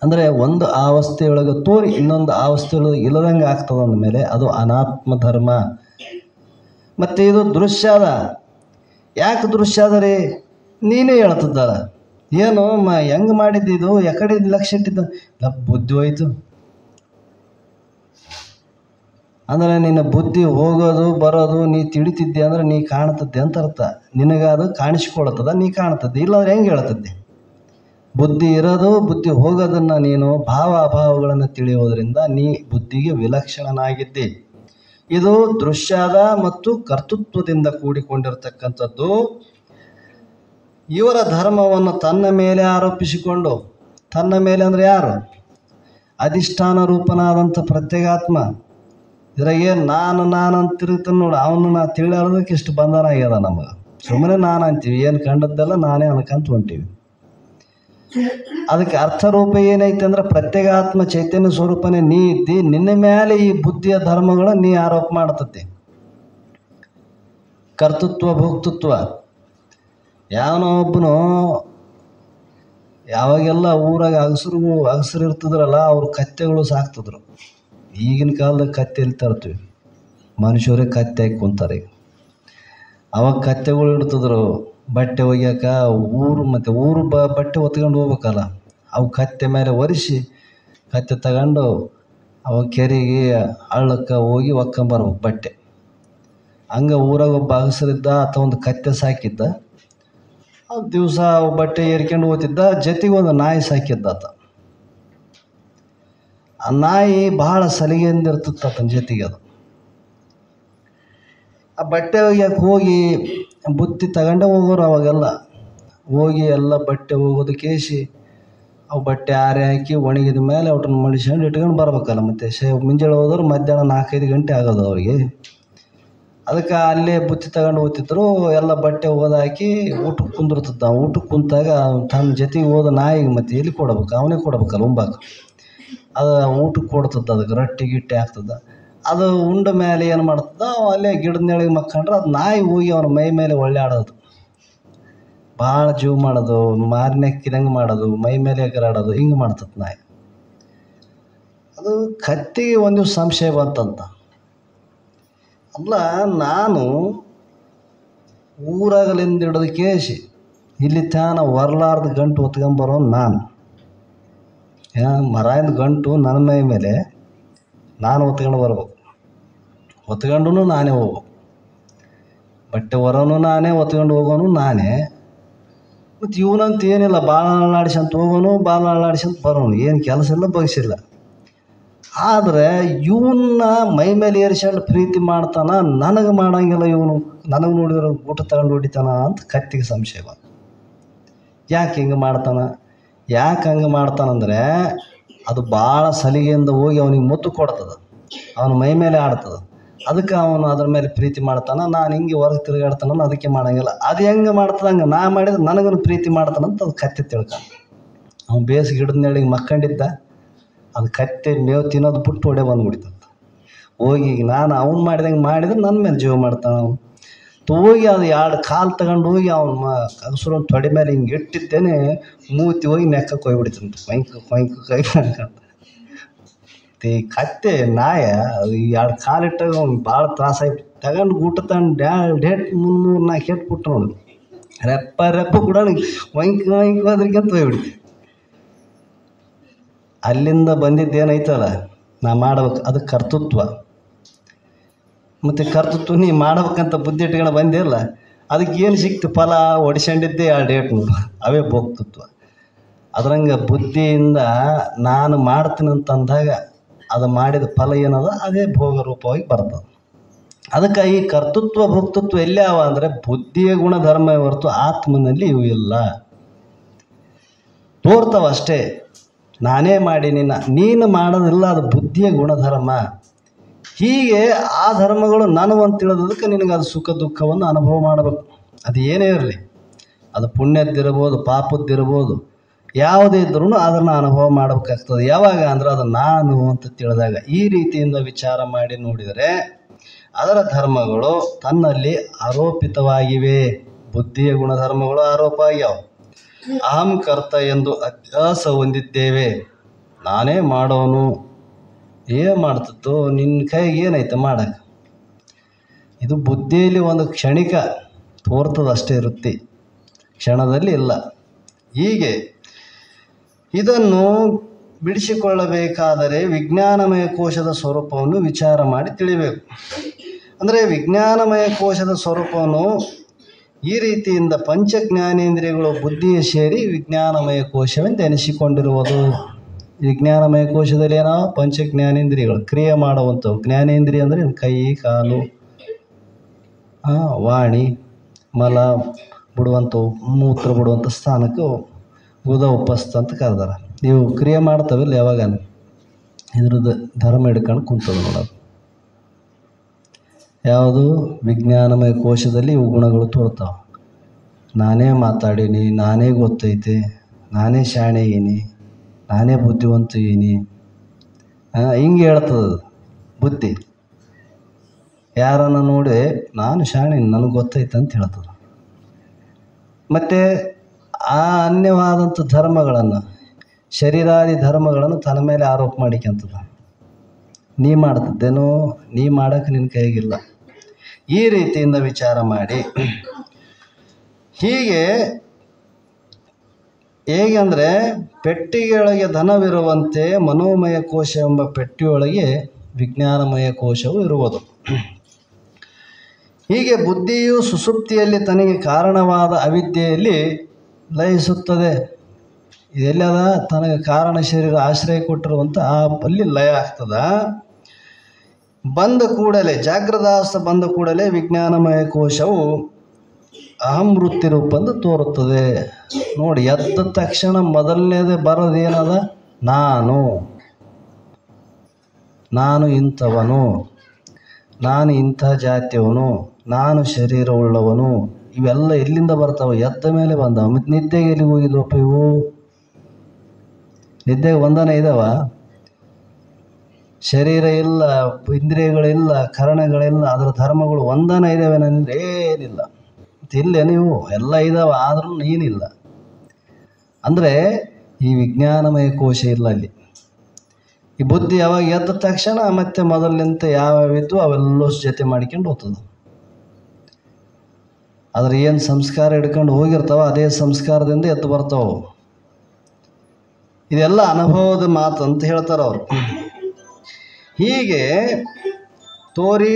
ಅಂದರೆ ಒಂದು ಅವಸ್ಥೆಯೊಳಗೆ ತೋರಿ ಇನ್ನೊಂದು ಅವಸ್ಥೆಯೊಳಗೆ ಇಲ್ಲದಂಗೆ ಆಗ್ತದೆ ಅಂದಮೇಲೆ ಅದು ಅನಾತ್ಮ ಧರ್ಮ. ಮತ್ತು ಇದು ದೃಶ್ಯ ಅದ. ಯಾಕೆ ದೃಶ್ಯ ಅದ ರೀ? ನೀನೇ ಹೇಳ್ತಿದ್ದಲ್ಲ, ಏನು ಹೆಂಗೆ ಮಾಡಿದ್ದಿದು, ಎಕಡೆ ಲಕ್ಷ್ಯ ಇಟ್ಟಿದ್ದು? ಬುದ್ಧಿ ಹೋಯ್ತು ಅಂದರೆ ನಿನ್ನ ಬುದ್ಧಿ ಹೋಗೋದು ಬರೋದು ನೀ ತಿಳಿತಿದ್ದೆ ಅಂದರೆ ನೀ ಕಾಣ್ತದ್ದೆ ಅಂತ ಅರ್ಥ. ನಿನಗದು ಕಾಣಿಸ್ಕೊಳ್ತದ, ನೀ ಕಾಣ್ತದ್ದೆ. ಇಲ್ಲಾಂದ್ರೆ ಹೆಂಗೆ ಹೇಳ್ತದ್ದೆ? ಬುದ್ಧಿ ಇರೋದು ಬುದ್ಧಿ ಹೋಗೋದನ್ನು ನೀನು ಭಾವ ಅಭಾವಗಳನ್ನು ತಿಳಿಯೋದರಿಂದ ನೀ ಬುದ್ಧಿಗೆ ವಿಲಕ್ಷಣನಾಗಿದ್ದಿ. ಇದು ದೃಶ್ಯದ ಮತ್ತು ಕರ್ತೃತ್ವದಿಂದ ಕೂಡಿಕೊಂಡಿರ್ತಕ್ಕಂಥದ್ದು. ಇವರ ಧರ್ಮವನ್ನು ತನ್ನ ಮೇಲೆ ಆರೋಪಿಸಿಕೊಂಡು, ತನ್ನ ಮೇಲೆ ಅಂದರೆ ಯಾರು? ಅಧಿಷ್ಠಾನ ರೂಪನಾದಂಥ ಪ್ರತ್ಯೇಗಾತ್ಮ. ಇದ್ರಾಗೆ ನಾನು ಅಂತ ತಿರುಗ್ತಾನೆ ನೋಡು, ಅವನು ತಿಳಿಯೋದಕ್ಕೆ ಇಷ್ಟು ಬಂಧನ ಆಗ್ಯದ ನಮಗೆ. ಸುಮ್ಮನೆ ನಾನು ಅಂತೀವಿ, ಏನು ಕಂಡದ್ದೆಲ್ಲ ನಾನೇ ಅನ್ಕಂತ ಹೊಂಟೀವಿ. ಅದಕ್ಕೆ ಅರ್ಥರೂಪ ಏನೈತೆ ಅಂದ್ರೆ, ಪ್ರತ್ಯೇಗಾತ್ಮ ಚೈತನ್ಯ ಸ್ವರೂಪನೇ ನೀ ಇದ್ದಿ, ನಿನ್ನ ಮೇಲೆ ಈ ಬುದ್ಧಿಯ ಧರ್ಮಗಳು ನೀ ಆರೋಪ ಮಾಡ್ತತಿ. ಕರ್ತೃತ್ವ ಭೋಕ್ತೃತ್ವ. ಯಾವನೋ ಒಬ್ಬನು ಯಾವಾಗೆಲ್ಲ ಊರಾಗ ಅಗಸರು ಇರ್ತದ್ರಲ್ಲ, ಅವ್ರು ಕತ್ತೆಗಳು ಸಾಕ್ತಿದ್ರು. ಈಗಿನ ಕಾಲದಾಗ ಕತ್ತೆ ಎಲ್ಲಿ ತರ್ತೀವಿ? ಮನುಷ್ಯರೇ ಕತ್ತೆ ಹಾಕಿ ಕುಂತಾರೆ. ಅವಾಗ ಕತ್ತೆಗಳು ಇಡ್ತಿದ್ರು ಬಟ್ಟೆ ಒಗ್ಯಾಕ. ಊರು ಬಟ್ಟೆ ಹೊತ್ಕೊಂಡು ಹೋಗ್ಬೇಕಲ್ಲ, ಅವು ಕತ್ತೆ ಮೇಲೆ ಒರೆಸಿ ಕತ್ತೆ ತಗೊಂಡು ಅವ ಕೆರೆಗೆ ಹಳ್ಳಕ್ಕೆ ಹೋಗಿ ಒಕ್ಕೊಂಬರ್ಬೇಕು ಬಟ್ಟೆ. ಹಂಗೆ ಊರಾಗ ಒಬ್ಬ ಅಗಸರಿದ್ದ ಆತ ಒಂದು ಕತ್ತೆ ಸಾಕಿದ್ದ. ದಿವಸ ಬಟ್ಟೆ ಏರ್ಕೊಂಡು ಹೋಗ್ತಿದ್ದ. ಜೊತೆಗೆ ಒಂದು ನಾಯಿ ಸಾಕಿದ್ದ ಆತ. ಆ ನಾಯಿ ಭಾಳ ಸಲಿಗೆಯಿಂದ ಇರ್ತಿತ್ತು ಆತನ ಜೊತೆಗೆ. ಅದು ಆ ಬಟ್ಟೆ ಒಗ್ಯಕ್ಕೆ ಹೋಗಿ ಬುತ್ತಿ ತಗೊಂಡೇ ಹೋಗೋರು ಅವಾಗೆಲ್ಲ. ಹೋಗಿ ಎಲ್ಲ ಬಟ್ಟೆ ಹೋಗೋದು ಕೇಸಿ ಅವು ಬಟ್ಟೆ ಆರೆ ಹಾಕಿ ಒಣಗಿದ ಮೇಲೆ ಅವ್ರನ್ನ ಮಡಿಸ್ಕೊಂಡು ಇಟ್ಕೊಂಡು ಬರ್ಬೇಕಲ್ಲ. ಮತ್ತು ಮುಂಜಾನೆ ಹೋದ್ರೆ ಮಧ್ಯಾಹ್ನ 4-5 ಗಂಟೆ ಆಗೋದು ಅವ್ರಿಗೆ. ಅದಕ್ಕೆ ಅಲ್ಲೇ ಬುತ್ತಿ ತಗೊಂಡು ಹೋಗ್ತಿದ್ರು. ಎಲ್ಲ ಬಟ್ಟೆ ಹಾಕಿ ಊಟಕ್ಕೆ ಕುಂದಿರ್ತಿದ್ದ. ಊಟಕ್ಕೆ ಕುಂತಾಗ ತನ್ನ ಜೊತೆಗೆ ಹೋದ ನಾಯಿಗೆ ಮತ್ತು ಎಲ್ಲಿ ಕೊಡ್ಬೇಕು, ಅವನೇ ಕೊಡ್ಬೇಕಲ್ಲ ಉಂಬಾಕ. ಅದು ಊಟಕ್ಕೆ ಕೊಡ್ತದ. ಅದಕ್ಕೆ ರೊಟ್ಟಿ ಗಿಟ್ಟಿ ಆಗ್ತದ. ಅದು ಉಂಡ ಮೇಲೆ ಏನು ಮಾಡ್ತದ, ಅಲ್ಲೇ ಗಿಡದ ನೆಳಗೆ ಮಕ್ಕೊಂಡ್ರೆ ಅದು ನಾಯಿ ಹೋಗಿ ಅವನ ಮೈ ಮೇಲೆ ಒಳ್ಳೆಯಾಡೋದು, ಭಾಳ ಜೀವ ಮಾಡೋದು, ಮಾರಿನಕ್ಕಿದಂಗೆ ಮಾಡೋದು, ಮೈ ಮೇಲೆ ಎಗರಾಡೋದು, ಹಿಂಗೆ ಮಾಡ್ತದೆ ನಾಯಿ. ಅದು ಕತ್ತಿಗೆ ಒಂದು ಸಂಶಯ ಬಂತಂತ. ಅಲ್ಲ, ನಾನು ಊರಾಗಲಿಂದ ಹಿಡಿದು ಕೇಸಿ ಇಲ್ಲಿ ತಾನ ಹೊರಲಾರ್ದ ಗಂಟು ಹೊತ್ಕೊಂಬರೋ ನಾನು. ಮರಾಯದ ಗಂಟು ನನ್ನ ಮೈ ಮೇಲೆ ನಾನು ಹೊತ್ಕೊಂಡು ಬರ್ಬೇಕು. ಹೊತ್ಕೊಂಡು ನಾನೇ ಹೋಗ್ಬೇಕು. ಬಟ್ಟೆ ಹೊರೋನು ನಾನೇ, ಹೊತ್ಕೊಂಡು ಹೋಗೋನು ನಾನೇ. ಮತ್ತು ಇವನಂತ ಏನಿಲ್ಲ, ಬಾಲ ಅಳ್ಳಾಡ್ಸಂತ ಹೋಗೋನು, ಬಾಲ ಅಳ್ಳಾಡ್ಸಂತ ಬರೋನು, ಏನು ಕೆಲಸ ಇಲ್ಲ, ಬಗ್ಸಿಲ್ಲ. ಆದರೆ ಇವನ್ನ ಮೈ ಮೇಲೆ ಏರ್ಸ್ಕೊಂಡು ಪ್ರೀತಿ ಮಾಡ್ತಾನ, ನನಗೆ ಮಾಡೋಂಗಿಲ್ಲ ಇವನು, ನನಗೆ ನೋಡಿದ್ರೆ ಊಟ ತಗೊಂಡು ಹೊಡಿತಾನ ಅಂತ ಕತ್ತಿಗೆ ಸಂಶಯ ಬಂತು. ಯಾಕೆ ಹಿಂಗೆ ಮಾಡ್ತಾನ, ಯಾಕೆ ಹಂಗೆ ಮಾಡ್ತಾನಂದರೆ ಅದು ಭಾಳ ಸಲಿಗೆಯಿಂದ ಹೋಗಿ ಅವನಿಗೆ ಮುತ್ತು ಕೊಡ್ತದೆ, ಅವನ ಮೈ ಮೇಲೆ ಆಡ್ತದೆ. ಅದಕ್ಕೆ ಅವನು ಅದ್ರ ಮೇಲೆ ಪ್ರೀತಿ ಮಾಡ್ತಾನೆ. ನಾನು ಹಿಂಗೆ ಹೊರಗೆ ತಿರುಗಾಡ್ತಾನ, ಅದಕ್ಕೆ ಮಾಡೋಂಗಿಲ್ಲ. ಅದು ಹೆಂಗೆ ಮಾಡ್ತದೆ, ಹಂಗೆ ನಾ ಮಾಡಿದ್ರೆ ನನಗನ್ನು ಪ್ರೀತಿ ಮಾಡ್ತಾನಂತ ಅದು ಕತ್ತೆ ತಿಳ್ಕ. ಅವ್ನು ಬೇಸಿಗೆ ಗಿಡದ ನೆರಳಿಗೆ ಮಕ್ಕೊಂಡಿದ್ದ. ಅದು ಕತ್ತೆ ಮೇವು ತಿನ್ನೋದು ಬಿಟ್ಟು ಹೊಡೆ ಬಂದುಬಿಡ್ತಂತ. ಹೋಗಿ ಈಗ ನಾನು ಅವ್ನು ಮಾಡಿದಂಗೆ ಮಾಡಿದ್ರೆ ನನ್ನ ಮೇಲೆ ಜೀವ ಮಾಡ್ತಾನೆ ಅವನು. ಹೋಗಿ ಅದು 2 ಕಾಲು ತಗೊಂಡು ಹೋಗಿ ಅವನ ಅಗಸರು ತೊಡೆ ಮೇಲೆ ಹಿಂಗೆ ಇಟ್ಟಿದ್ದೇನೆ, ಮೂತಿ ಹೋಗಿ ನೆಕ್ಕಕ್ಕೆ ಹೋಗ್ಬಿಡ್ತಂತೆ. ಕೊಯ್ಕು ಕೈ ಮಾಡ್ಕೊಂತ. ಈ ಕತ್ತೆ ನಾಯ ಅದು 2 ಕಾಲು ಇಟ್ಟಾಗ ಅವ್ನು ಭಾಳ ತ್ರಾಸಾಗಿ ತಗೊಂಡು ಊಟ ತಗೊಂಡು ಡೇಟ್ 300-4 ಕೆಟ್ಬಿಟ್ಟು ನೋಡು. ರೆಪ್ಪ ಕೂಡ ಹೊಯ್ಕು ಅದ್ರಿಗಂತ ಹೋಗ್ಬಿಡ್ತೀವಿ. ಅಲ್ಲಿಂದ ಬಂದಿದ್ದೇನೈತಲ್ಲ, ನಾ ಮಾಡ್ಬೇಕು, ಅದು ಕರ್ತೃತ್ವ. ಮತ್ತು ಕರ್ತೃತ್ವ ನೀ ಮಾಡ್ಬೇಕಂತ ಬುದ್ಧಿ ಇಟ್ಕೊಂಡು ಬಂದಿರಲ್ಲ, ಅದಕ್ಕೆ ಏನು ಸಿಕ್ತು ಫಲ, ಹೊಡಿಸ್ಕೊಂಡಿದ್ದೆ 2 ಡೇಟ್ ನೋಡು, ಅವೇ ಭೋಕ್ತೃತ್ವ. ಅದ್ರಂಗೆ ಬುದ್ಧಿಯಿಂದ ನಾನು ಮಾಡ್ತೀನಿ ಅಂತಂದಾಗ ಅದು ಮಾಡಿದ ಫಲ ಏನದ, ಅದೇ ಭೋಗ ರೂಪವಾಗಿ ಬರ್ತದೆ. ಅದಕ್ಕೆ ಈ ಕರ್ತೃತ್ವ ಭೋಕ್ತೃತ್ವ ಎಲ್ಲಿ ಅವ ಅಂದರೆ ಬುದ್ಧಿಯ ಗುಣಧರ್ಮ ಹೊರತು ಆತ್ಮನಲ್ಲಿ ಇವು ಇಲ್ಲ. ತೋರ್ತಾವಷ್ಟೇ, ನಾನೇ ಮಾಡೀನಿ, ನೀನು ಮಾಡೋದಿಲ್ಲ, ಅದು ಬುದ್ಧಿಯ ಗುಣಧರ್ಮ. ಹೀಗೆ ಆ ಧರ್ಮಗಳು ನಾನು ಅಂತ ತಿಳಿದದಕ್ಕೆ ನಿನಗೆ ಅದು ಸುಖ ದುಃಖವನ್ನು ಅನುಭವ ಮಾಡಬೇಕು. ಅದು ಏನೇ ಇರಲಿ, ಅದು ಪುಣ್ಯದ್ದಿರ್ಬೋದು, ಪಾಪದ್ದಿರ್ಬೋದು, ಯಾವುದೇ ಇದ್ರೂ ಅದನ್ನು ಅನುಭವ ಮಾಡಬೇಕಾಗ್ತದೆ. ಯಾವಾಗ ಅಂದ್ರೆ ಅದು ನಾನು ಅಂತ ತಿಳಿದಾಗ. ಈ ರೀತಿಯಿಂದ ವಿಚಾರ ಮಾಡಿ ನೋಡಿದರೆ ಅದರ ಧರ್ಮಗಳು ತನ್ನಲ್ಲಿ ಆರೋಪಿತವಾಗಿವೆ. ಬುದ್ಧಿಯ ಗುಣಧರ್ಮಗಳು ಆರೋಪ ಆಗ್ಯಾವ. ಅಹಂ ಕರ್ತ ಎಂದು ಅಭ್ಯಾಸ ಹೊಂದಿದ್ದೇವೆ. ನಾನೇ ಮಾಡೋನು, ಏನು ಮಾಡ್ತಿತ್ತು, ನಿನ್ನ ಕೈಗೆ ಏನೈತೆ ಮಾಡಕ್ಕೆ. ಇದು ಬುದ್ಧಿಯಲ್ಲಿ ಒಂದು ಕ್ಷಣಿಕ ತೋರ್ತದಷ್ಟೇ ಇರುತ್ತೆ, ಕ್ಷಣದಲ್ಲಿ ಇಲ್ಲ. ಹೀಗೆ ಇದನ್ನು ಬಿಡಿಸಿಕೊಳ್ಳಬೇಕಾದರೆ ವಿಜ್ಞಾನಮಯ ಕೋಶದ ಸ್ವರೂಪವನ್ನು ವಿಚಾರ ಮಾಡಿ ತಿಳಿಬೇಕು. ಅಂದರೆ ವಿಜ್ಞಾನಮಯ ಕೋಶದ ಸ್ವರೂಪವನ್ನು ಈ ರೀತಿಯಿಂದ ಪಂಚಜ್ಞಾನೇಂದ್ರಿಯಗಳು ಬುದ್ಧಿಯ ಸೇರಿ ವಿಜ್ಞಾನಮಯ ಕೋಶವೆಂದು ಎನಿಸಿಕೊಂಡಿರುವುದು. ವಿಜ್ಞಾನಮಯ ಕೋಶದಲ್ಲಿ ಏನೋ ಪಂಚಜ್ಞಾನೇಂದ್ರಿಯಗಳು ಕ್ರಿಯೆ ಮಾಡುವಂಥವು. ಜ್ಞಾನೇಂದ್ರಿಯ ಅಂದರೆ ಕೈ, ಕಾಲು, ವಾಣಿ, ಮಲ ಬಿಡುವಂಥವು, ಮೂತ್ರ ಬಿಡುವಂಥ ಸ್ಥಾನಕ್ಕೆ ಉದ ಉಪಸ್ಥ ಅಂತ ಕರೆದಾರ. ಇವು ಕ್ರಿಯೆ ಮಾಡ್ತವಿಲ್ಲ, ಯಾವಾಗ ಇದ್ರದ್ದು ಧರ್ಮ ಹಿಡ್ಕೊಂಡು ಕುಂತದ ನೋಡೋದು. ಯಾವುದು ವಿಜ್ಞಾನಮಯ ಕೋಶದಲ್ಲಿ ಇವು ಗುಣಗಳು ತೋರ್ತಾವೆ. ನಾನೇ ಮಾತಾಡೀನಿ, ನಾನೇ ಗೊತ್ತೈತೆ, ನಾನೇ ಶಾಣೆ ಇದೀನಿ, ನಾನೇ ಬುದ್ಧಿವಂತ ಇದೀನಿ, ಹಿಂಗೆ ಹೇಳ್ತದ ಬುದ್ಧಿ. ಯಾರನ್ನು ನೋಡಿ ನಾನು ಶಾಣೆ, ನನಗೆ ಗೊತ್ತೈತೆ ಅಂತ ಹೇಳ್ತದೆ. ಮತ್ತು ಆ ಅನ್ಯವಾದಂಥ ಧರ್ಮಗಳನ್ನು, ಶರೀರಾದಿ ಧರ್ಮಗಳನ್ನು ತನ್ನ ಮೇಲೆ ಆರೋಪ ಮಾಡಿಕೊಂತದ. ನೀ ಮಾಡ್ತಿದ್ದೇನೋ, ನೀ ಮಾಡೋಕ್ಕೆ ನಿನ್ನ ಕೈಗಿಲ್ಲ. ಈ ರೀತಿಯಿಂದ ವಿಚಾರ ಮಾಡಿ ಹೇಗೆ ಅಂದರೆ ಪೆಟ್ಟಿಗೆಯೊಳಗೆ ಧನವಿರುವಂತೆ ಮನೋಮಯ ಕೋಶ ಎಂಬ ಪೆಟ್ಟಿಯೊಳಗೆ ವಿಜ್ಞಾನಮಯ ಕೋಶವು ಇರುವುದು. ಹೀಗೆ ಬುದ್ಧಿಯು ಸುಸುಪ್ತಿಯಲ್ಲಿ ತನಗೆ ಕಾರಣವಾದ ಅವಿದ್ಯೆಯಲ್ಲಿ ಲಯಿಸುತ್ತದೆ. ಇದೆಲ್ಲದ ತನಗೆ ಕಾರಣ ಶರೀರ ಆಶ್ರಯ ಕೊಟ್ಟಿರುವಂಥ ಅಲ್ಲಿ ಲಯ ಆಗ್ತದ. ಬಂದ ಕೂಡಲೇ ಜಾಗೃತಾವಸ್ಥೆ ಬಂದ ಕೂಡಲೇ ವಿಜ್ಞಾನಮಯ ಕೋಶವು ಅಹಂ ವೃತ್ತಿ ರೂಪಂದು ತೋರುತ್ತದೆ. ನೋಡಿ, ಎದ್ದ ತಕ್ಷಣ ಮೊದಲನೇದೇ ಬರೋದೇನದ? ನಾನು ಇಂಥವನು, ನಾನು ಇಂಥ ಜಾತಿಯವನು, ನಾನು ಶರೀರವುಳ್ಳವನು. ಇವೆಲ್ಲ ಎಲ್ಲಿಂದ ಬರ್ತಾವೆ? ಎದ್ದ ಮೇಲೆ ಬಂದವ. ಮತ್ತು ನಿದ್ದೆಗೆ ಎಲ್ಲಿಗೆ ಹೋಗಿದ್ವಪ್ಪ ಇವು? ನಿದ್ದೆಗೆ ಬಂಧನ ಇದಾವ? ಶರೀರ ಇಲ್ಲ, ಇಂದ್ರಿಯಗಳಿಲ್ಲ, ಕರಣಗಳಿಲ್ಲ, ಅದರ ಧರ್ಮಗಳು ಒಂದನ ಇದ್ದಾವೆ. ನನಗೆ ಏನಿಲ್ಲ. ಇಲ್ಲೇ ನೀವು ಎಲ್ಲ ಇದ್ದಾವೆ, ಆದ್ರೂ ನೀನಿಲ್ಲ. ಅಂದರೆ ಈ ವಿಜ್ಞಾನಮಯ ಕೋಶ ಇಲ್ಲ ಅಲ್ಲಿ. ಈ ಬುದ್ಧಿ ಯಾವಾಗ ಎದ್ದ ತಕ್ಷಣ ಮತ್ತೆ ಮೊದಲಿನಿಂದ ಯಾವ್ಯಾವಿದ್ದು ಅವೆಲ್ಲ ಜೊತೆ ಮಾಡ್ಕೊಂಡು ಹೋಗ್ತದೆ. ಆದ್ರೆ ಏನು ಸಂಸ್ಕಾರ ಹಿಡ್ಕೊಂಡು ಹೋಗಿರ್ತಾವ ಅದೇ ಸಂಸ್ಕಾರದಿಂದ ಎದ್ದು ಬರ್ತಾವ. ಇದೆಲ್ಲ ಅನುಭವದ ಮಾತು ಅಂತ ಹೇಳ್ತಾರೆ ಅವರು. ಹೀಗೆ ತೋರಿ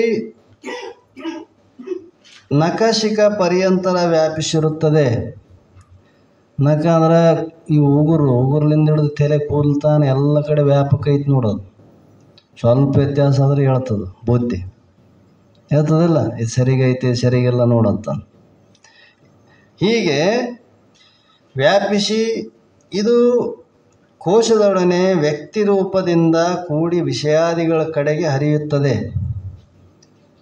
ನಖಶಿಖ ಪರ್ಯಂತರ ವ್ಯಾಪಿಸಿರುತ್ತದೆ. ನಖ ಅಂದ್ರೆ ಈ ಉಗುರ್ಲಿಂದ ಹಿಡಿದು ತಲೆ ಕೂದಲ್ತಾನೆ ಎಲ್ಲ ಕಡೆ ವ್ಯಾಪಕ ಐತಿ ನೋಡೋದು. ಸ್ವಲ್ಪ ವ್ಯತ್ಯಾಸ ಆದ್ರೆ ಹೇಳ್ತದೆ ಬುದ್ಧಿ, ಹೇಳ್ತದಿಲ್ಲ, ಇದು ಸರಿಗೈತಿ ಸರಿಗಿಲ್ಲ ನೋಡಂತ. ಹೀಗೆ ವ್ಯಾಪಿಸಿ ಇದು ಕೋಶದೊಡನೆ ವ್ಯಕ್ತಿ ರೂಪದಿಂದ ಕೂಡಿ ವಿಷಯಾದಿಗಳ ಕಡೆಗೆ ಹರಿಯುತ್ತದೆ.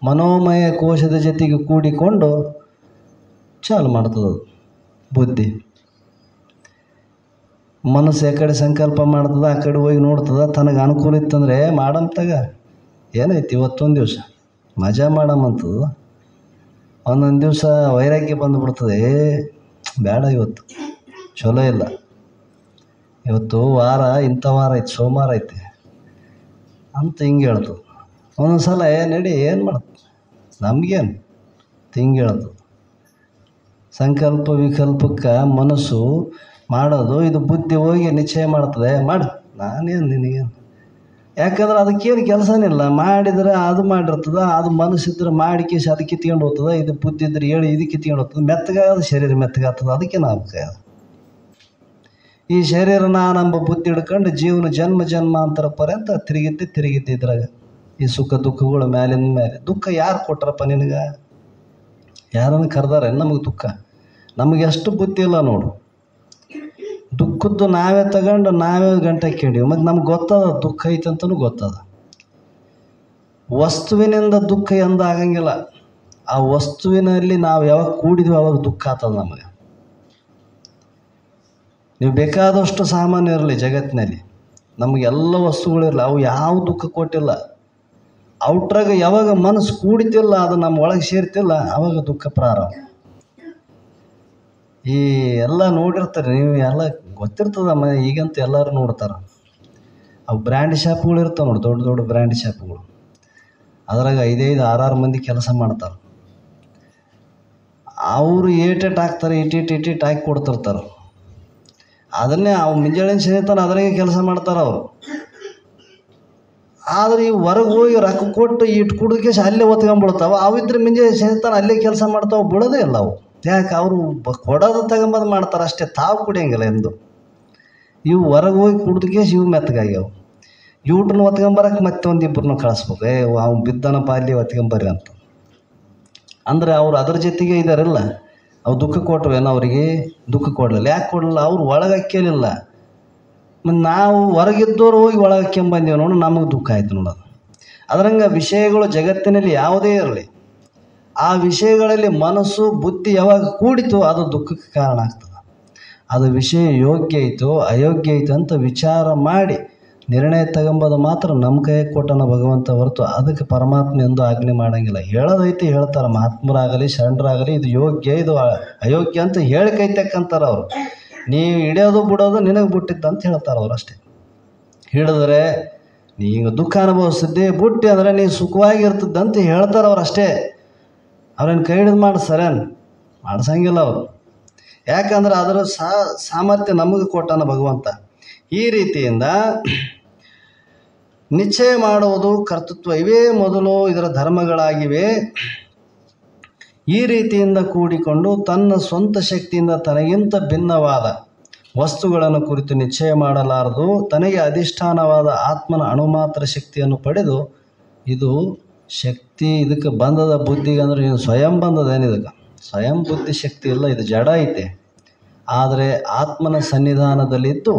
ಮನೋಮಯ ಕೋಶದ ಜೊತೆಗೆ ಕೂಡಿಕೊಂಡು ಚಾಲು ಮಾಡ್ತದೆ ಬುದ್ಧಿ. ಮನಸ್ಸು ಕಡೆ ಸಂಕಲ್ಪ ಮಾಡ್ತದ, ಆ ಕಡೆ ಹೋಗಿ ನೋಡ್ತದ. ತನಗೆ ಅನುಕೂಲ ಇತ್ತಂದರೆ ಮಾಡಂತಾಗ ಏನೈತಿ ಇವತ್ತೊಂದು ದಿವಸ ಮಜಾ ಮಾಡಮಂತದ. ಒಂದೊಂದು ದಿವಸ ವೈರಾಗ್ಯ ಬಂದುಬಿಡ್ತದೆ, ಬೇಡ ಇವತ್ತು ಚಲೋ ಇಲ್ಲ, ಇವತ್ತು ವಾರ ಇಂಥ ವಾರ ಐತಿ, ಸೋಮವಾರ ಐತಿ ಅಂತ ಹಿಂಗೆ ಹೇಳ್ತದೆ. ಒಂದೊಂದು ಸಲ ನಡಿ ಏನು ಮಾಡ್ತದೆ ನಮಗೇನು ಹಿಂಗೆ ಹೇಳ್ತದೆ. ಸಂಕಲ್ಪ ವಿಕಲ್ಪಕ್ಕೆ ಮನಸ್ಸು ಮಾಡೋದು, ಇದು ಬುದ್ಧಿ ಹೋಗಿ ನಿಶ್ಚಯ ಮಾಡ್ತದೆ, ಮಾಡು ನಾನೇನು ನಿನಗೇನು. ಯಾಕಂದ್ರೆ ಅದಕ್ಕೇನು ಕೆಲಸನೇ ಇಲ್ಲ. ಮಾಡಿದ್ರೆ ಅದು ಮಾಡಿರ್ತದೆ, ಅದು ಮನಸ್ಸಿದ್ರೆ ಮಾಡಿಕೇಸಿ ಅದಕ್ಕೆ ಕಿತ್ಕೊಂಡು ಹೋಗ್ತದೆ. ಇದು ಬುದ್ಧಿ ಇದ್ರೆ ಹೇಳಿ ಇದಕ್ಕೆ ಕಿತ್ಕೊಂಡು ಹೋಗ್ತದೆ. ಮೆತ್ತಗಾದ ಶರೀರ ಮೆತ್ತಗಾಗ್ತದೆ. ಅದಕ್ಕೆ ನಾವು ಈ ಶರೀರ ನಾನೆಂಬ ಬುದ್ಧಿ ಹಿಡ್ಕೊಂಡು ಜೀವನ ಜನ್ಮಾಂತರ ಪರ್ಯಂತ ತಿರುಗಿದ್ದೆ ಇದ್ರಾಗ ಈ ಸುಖ ದುಃಖಗಳು ಮ್ಯಾಲಿನ ಮೇಲೆ. ದುಃಖ ಯಾರು ಕೊಟ್ರಪ್ಪ ನಿನಗೆ? ಯಾರನ್ನು ಕರೆದಾರೆ ನಮಗೆ ದುಃಖ? ನಮಗೆ ಎಷ್ಟು ಬುದ್ಧಿ ಇಲ್ಲ ನೋಡು. ದುಃಖದ್ದು ನಾವೇ ತಗೊಂಡು ನಾವೇ ಗಂಟೆ ಕೇಳಿವಿ. ಮತ್ತು ನಮ್ಗೆ ಗೊತ್ತದ ದುಃಖ ಐತೆ ಅಂತಲೂ ಗೊತ್ತದ. ವಸ್ತುವಿನಿಂದ ದುಃಖ ಎಂದ ಆಗಂಗಿಲ್ಲ. ಆ ವಸ್ತುವಿನಲ್ಲಿ ನಾವು ಯಾವಾಗ ಕೂಡಿದ್ವಿ ಅವಾಗ ದುಃಖ ಆಗ್ತದೆ ನಮಗೆ. ನೀವು ಬೇಕಾದಷ್ಟು ಸಾಮಾನ್ಯ ಇರಲಿ ಜಗತ್ತಿನಲ್ಲಿ, ನಮಗೆಲ್ಲ ವಸ್ತುಗಳಿರಲಿ, ಅವು ಯಾವ ದುಃಖ ಕೊಟ್ಟಿಲ್ಲ. ಔಟ್ರಾಗ ಯಾವಾಗ ಮನಸ್ಸು ಕೂಡಿತಿಲ್ಲ, ಅದು ನಮ್ಮ ಒಳಗೆ ಸೇರ್ತಿಲ್ಲ, ಆವಾಗ ದುಃಖ ಪ್ರಾರಂಭ. ಈ ಎಲ್ಲ ನೋಡಿರ್ತಾರೆ ನೀವು, ಎಲ್ಲ ಗೊತ್ತಿರ್ತದ. ಈಗಂತೂ ಎಲ್ಲರೂ ನೋಡ್ತಾರೆ. ಅವು ಬ್ರ್ಯಾಂಡ್ ಶಾಪ್ಗಳು ಇರ್ತಾವೆ ನೋಡಿ, ದೊಡ್ಡ ದೊಡ್ಡ ಬ್ರ್ಯಾಂಡ್ ಶಾಪ್ಗಳು. ಅದ್ರಾಗ 5-6 ಮಂದಿ ಕೆಲಸ ಮಾಡ್ತಾರೆ. ಅವರು ಏಟೇಟ್ ಹಾಕ್ತಾರೆ, ಇಟ್ಟಿಟ್ಟು ಹಾಕಿ ಕೊಡ್ತಿರ್ತಾರೆ. ಅದನ್ನೇ ಅವು ಮುಂಜಾನೆ ಸೇರ್ತಾನೆ ಅದ್ರಾಗೆ ಕೆಲಸ ಮಾಡ್ತಾರೆ ಅವರು. ಆದರೆ ಈ ಹೊರಗೆ ಹೋಗಿ ರೊಕ್ಕ ಕೊಟ್ಟು ಇಟ್ಟು ಕುಡಿಕೆ ಅಲ್ಲೇ ಒತ್ಕೊಂಡ್ಬಿಡ್ತಾವೆ. ಅವಿದ್ರೆ ಮುಂಜಾನೆ ಸೇರ್ತಾನೆ ಅಲ್ಲೇ ಕೆಲಸ ಮಾಡ್ತಾವೆ, ಬಿಡೋದೇ ಇಲ್ಲ ಅವು. ಯಾಕೆ? ಅವರು ಕೊಡೋದು ತಗೊಂಬಂದು ಮಾಡ್ತಾರೆ ಅಷ್ಟೇ, ತಾವು ಕುಡಿಯಂಗಿಲ್ಲ ಎಂದು. ಇವು ಹೊರಗೆ ಹೋಗಿ ಕುಡ್ದಕ್ಕೆ ಇವು ಮೆತ್ತಗಾಗ್ಯಾವು. ಇವ್ರನ್ನ ಒತ್ಕೊಂಬರಕ್ಕೆ ಮತ್ತೆ ಒಂದಿಬ್ಬರನ್ನ ಕಳಿಸ್ಬೇಕು. ಅವ್ನು ಬಿದ್ದನಪ್ಪ ಅಲ್ಲಿ ಒತ್ಕೊಂಬರ್ರಿ ಅಂತ. ಅಂದರೆ ಅವ್ರು ಅದ್ರ ಜೊತೆಗೆ ಇದ್ದಾರಲ್ಲ, ಅವು ದುಃಖ ಕೊಟ್ರೇನು? ಅವರಿಗೆ ದುಃಖ ಕೊಡಲಿಲ್ಲ. ಯಾಕೆ ಕೊಡಲಿಲ್ಲ? ಅವ್ರು ಒಳಗೆ ಹಾಕ್ಯಲಿಲ್ಲ. ಮತ್ತು ನಾವು ಹೊರಗಿದ್ದವ್ರು ಹೋಗಿ ಒಳಗೆ ಹಾಕ್ಯಂಬಂದೀವಿ ನೋಡು, ನಮಗೆ ದುಃಖ ಆಯ್ತು ನೋಡೋದು. ಅದರಂಗೆ ವಿಷಯಗಳು ಜಗತ್ತಿನಲ್ಲಿ ಯಾವುದೇ ಇರಲಿ, ಆ ವಿಷಯಗಳಲ್ಲಿ ಮನಸ್ಸು ಬುದ್ಧಿ ಯಾವಾಗ ಕೂಡಿತು ಅದು ದುಃಖಕ್ಕೆ ಕಾರಣ ಆಗ್ತದೆ. ಅದು ವಿಷಯ ಯೋಗ್ಯ ಐತೋ ಅಯೋಗ್ಯ ಐತೋ ಅಂತ ವಿಚಾರ ಮಾಡಿ ನಿರ್ಣಯ ತಗೊಂಬೋದು ಮಾತ್ರ ನಮ್ಮ ಕೈಗೆ ಕೊಟ್ಟನ ಭಗವಂತ ಹೊರತು ಅದಕ್ಕೆ ಪರಮಾತ್ಮ ಎಂದು ಆಜ್ಞೆ ಮಾಡೋಂಗಿಲ್ಲ. ಹೇಳೋದೈತಿ ಹೇಳ್ತಾರೆ, ಮಹಾತ್ಮರಾಗಲಿ ಶರಣರಾಗಲಿ, ಇದು ಯೋಗ್ಯ ಇದು ಅಯೋಗ್ಯ ಅಂತ ಹೇಳಿಕೈತಕ್ಕಂತಾರೆ ಅವರು. ನೀವು ಹಿಡಿಯೋದು ಬಿಡೋದು ನಿನಗೆ ಬಿಟ್ಟಿದ್ದ ಅಂತ ಹೇಳ್ತಾರೆ ಅವರು ಅಷ್ಟೇ. ಹಿಡಿದ್ರೆ ನೀವು ದುಃಖ ಅನುಭವಿಸಿದ್ದೆ, ಬುಟ್ಟಿ ಅಂದರೆ ನೀವು ಸುಖವಾಗಿರ್ತದಂತ ಹೇಳ್ತಾರೆ ಅವ್ರು ಅಷ್ಟೇ. ಅವ್ರೇನು ಕೈ ಹಿಡಿದು ಮಾಡಿಸ್ತಾರೇನು? ಮಾಡಿಸಂಗಿಲ್ಲ ಅವರು. ಯಾಕಂದ್ರೆ ಅದರ ಸಾಮರ್ಥ್ಯ ನಮಗೆ ಕೊಟ್ಟನ ಭಗವಂತ. ಈ ರೀತಿಯಿಂದ ನಿಶ್ಚಯ ಮಾಡುವುದು ಕರ್ತೃತ್ವ ಇವೇ ಮೊದಲು ಇದರ ಧರ್ಮಗಳಾಗಿವೆ. ಈ ರೀತಿಯಿಂದ ಕೂಡಿಕೊಂಡು ತನ್ನ ಸ್ವಂತ ಶಕ್ತಿಯಿಂದ ತನಗಿಂತ ಭಿನ್ನವಾದ ವಸ್ತುಗಳನ್ನು ಕುರಿತು ನಿಶ್ಚಯ ಮಾಡಲಾರದು ತನಗೆ ಅಧಿಷ್ಠಾನವಾದ ಆತ್ಮನ ಅಣುಮಾತ್ರ ಶಕ್ತಿಯನ್ನು ಪಡೆದು ಇದು ಶಕ್ತಿ ಇದಕ್ಕೆ ಬಂದದ ಬುದ್ಧಿಗೆ ಅಂದರೆ ಇದು ಸ್ವಯಂ ಬಂದದೇನು ಇದಕ್ಕೆ ಸ್ವಯಂ ಬುದ್ಧಿ ಶಕ್ತಿ ಇಲ್ಲ, ಇದು ಜಡ ಐತೆ. ಆದರೆ ಆತ್ಮನ ಸನ್ನಿಧಾನದಲ್ಲಿದ್ದು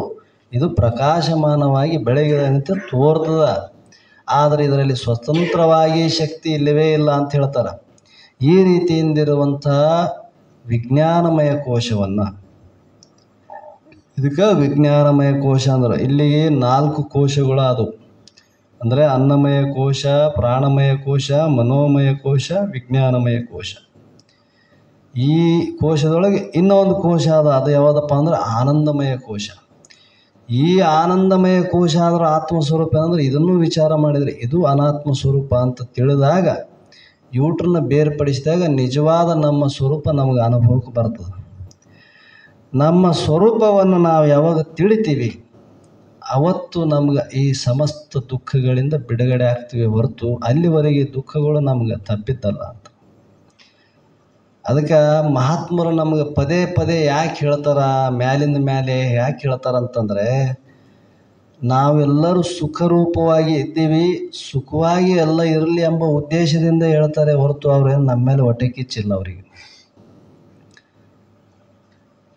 ಇದು ಪ್ರಕಾಶಮಾನವಾಗಿ ಬೆಳಗಿದಂತೆ ತೋರ್ತದ. ಆದರೆ ಇದರಲ್ಲಿ ಸ್ವತಂತ್ರವಾಗಿ ಶಕ್ತಿ ಇಲ್ಲವೇ ಇಲ್ಲ ಅಂತ ಹೇಳ್ತಾರೆ. ಈ ರೀತಿಯಿಂದಿರುವಂತಹ ವಿಜ್ಞಾನಮಯ ಕೋಶವನ್ನು, ಇದಕ್ಕೆ ವಿಜ್ಞಾನಮಯ ಕೋಶ ಅಂದ್ರೆ ಇಲ್ಲಿಗೆ 4 ಕೋಶಗಳು ಅದು. ಅಂದರೆ ಅನ್ನಮಯ ಕೋಶ, ಪ್ರಾಣಮಯ ಕೋಶ, ಮನೋಮಯ ಕೋಶ, ವಿಜ್ಞಾನಮಯ ಕೋಶ. ಈ ಕೋಶದೊಳಗೆ ಇನ್ನೊಂದು ಕೋಶ ಅದು ಯಾವುದಪ್ಪ ಅಂದ್ರೆ ಆನಂದಮಯ ಕೋಶ. ಈ ಆನಂದಮಯ ಕೋಶ ಆದರೂ ಆತ್ಮಸ್ವರೂಪ ಅಂದರೆ ಇದನ್ನು ವಿಚಾರ ಮಾಡಿದರೆ ಇದು ಅನಾತ್ಮ ಸ್ವರೂಪ ಅಂತ ತಿಳಿದಾಗ, ಇವುಟ್ರನ್ನ ಬೇರ್ಪಡಿಸಿದಾಗ ನಿಜವಾದ ನಮ್ಮ ಸ್ವರೂಪ ನಮಗೆ ಅನುಭವಕ್ಕೆ ಬರ್ತದೆ. ನಮ್ಮ ಸ್ವರೂಪವನ್ನು ನಾವು ಯಾವಾಗ ತಿಳಿತೀವಿ ಅವತ್ತು ನಮ್ಗೆ ಈ ಸಮಸ್ತ ದುಃಖಗಳಿಂದ ಬಿಡುಗಡೆ ಆಗ್ತೀವಿ ಹೊರತು ಅಲ್ಲಿವರೆಗೆ ದುಃಖಗಳು ನಮ್ಗೆ ತಪ್ಪಿದ್ದಲ್ಲ ಅಂತ. ಅದಕ್ಕೆ ಮಹಾತ್ಮರು ನಮಗೆ ಪದೇ ಪದೇ ಯಾಕೆ ಹೇಳ್ತಾರ, ಮ್ಯಾಲಿಂದ ಮೇಲೆ ಯಾಕೆ ಹೇಳ್ತಾರಂತಂದರೆ, ನಾವೆಲ್ಲರೂ ಸುಖರೂಪವಾಗಿ ಇದ್ದೀವಿ, ಸುಖವಾಗಿ ಎಲ್ಲ ಇರಲಿ ಎಂಬ ಉದ್ದೇಶದಿಂದ ಹೇಳ್ತಾರೆ ಹೊರತು ಅವ್ರೇನು ನಮ್ಮ ಮೇಲೆ ಹೊಟ್ಟೆ ಕಿಚ್ಚಿಲ್ಲ. ಅವರಿಗೆ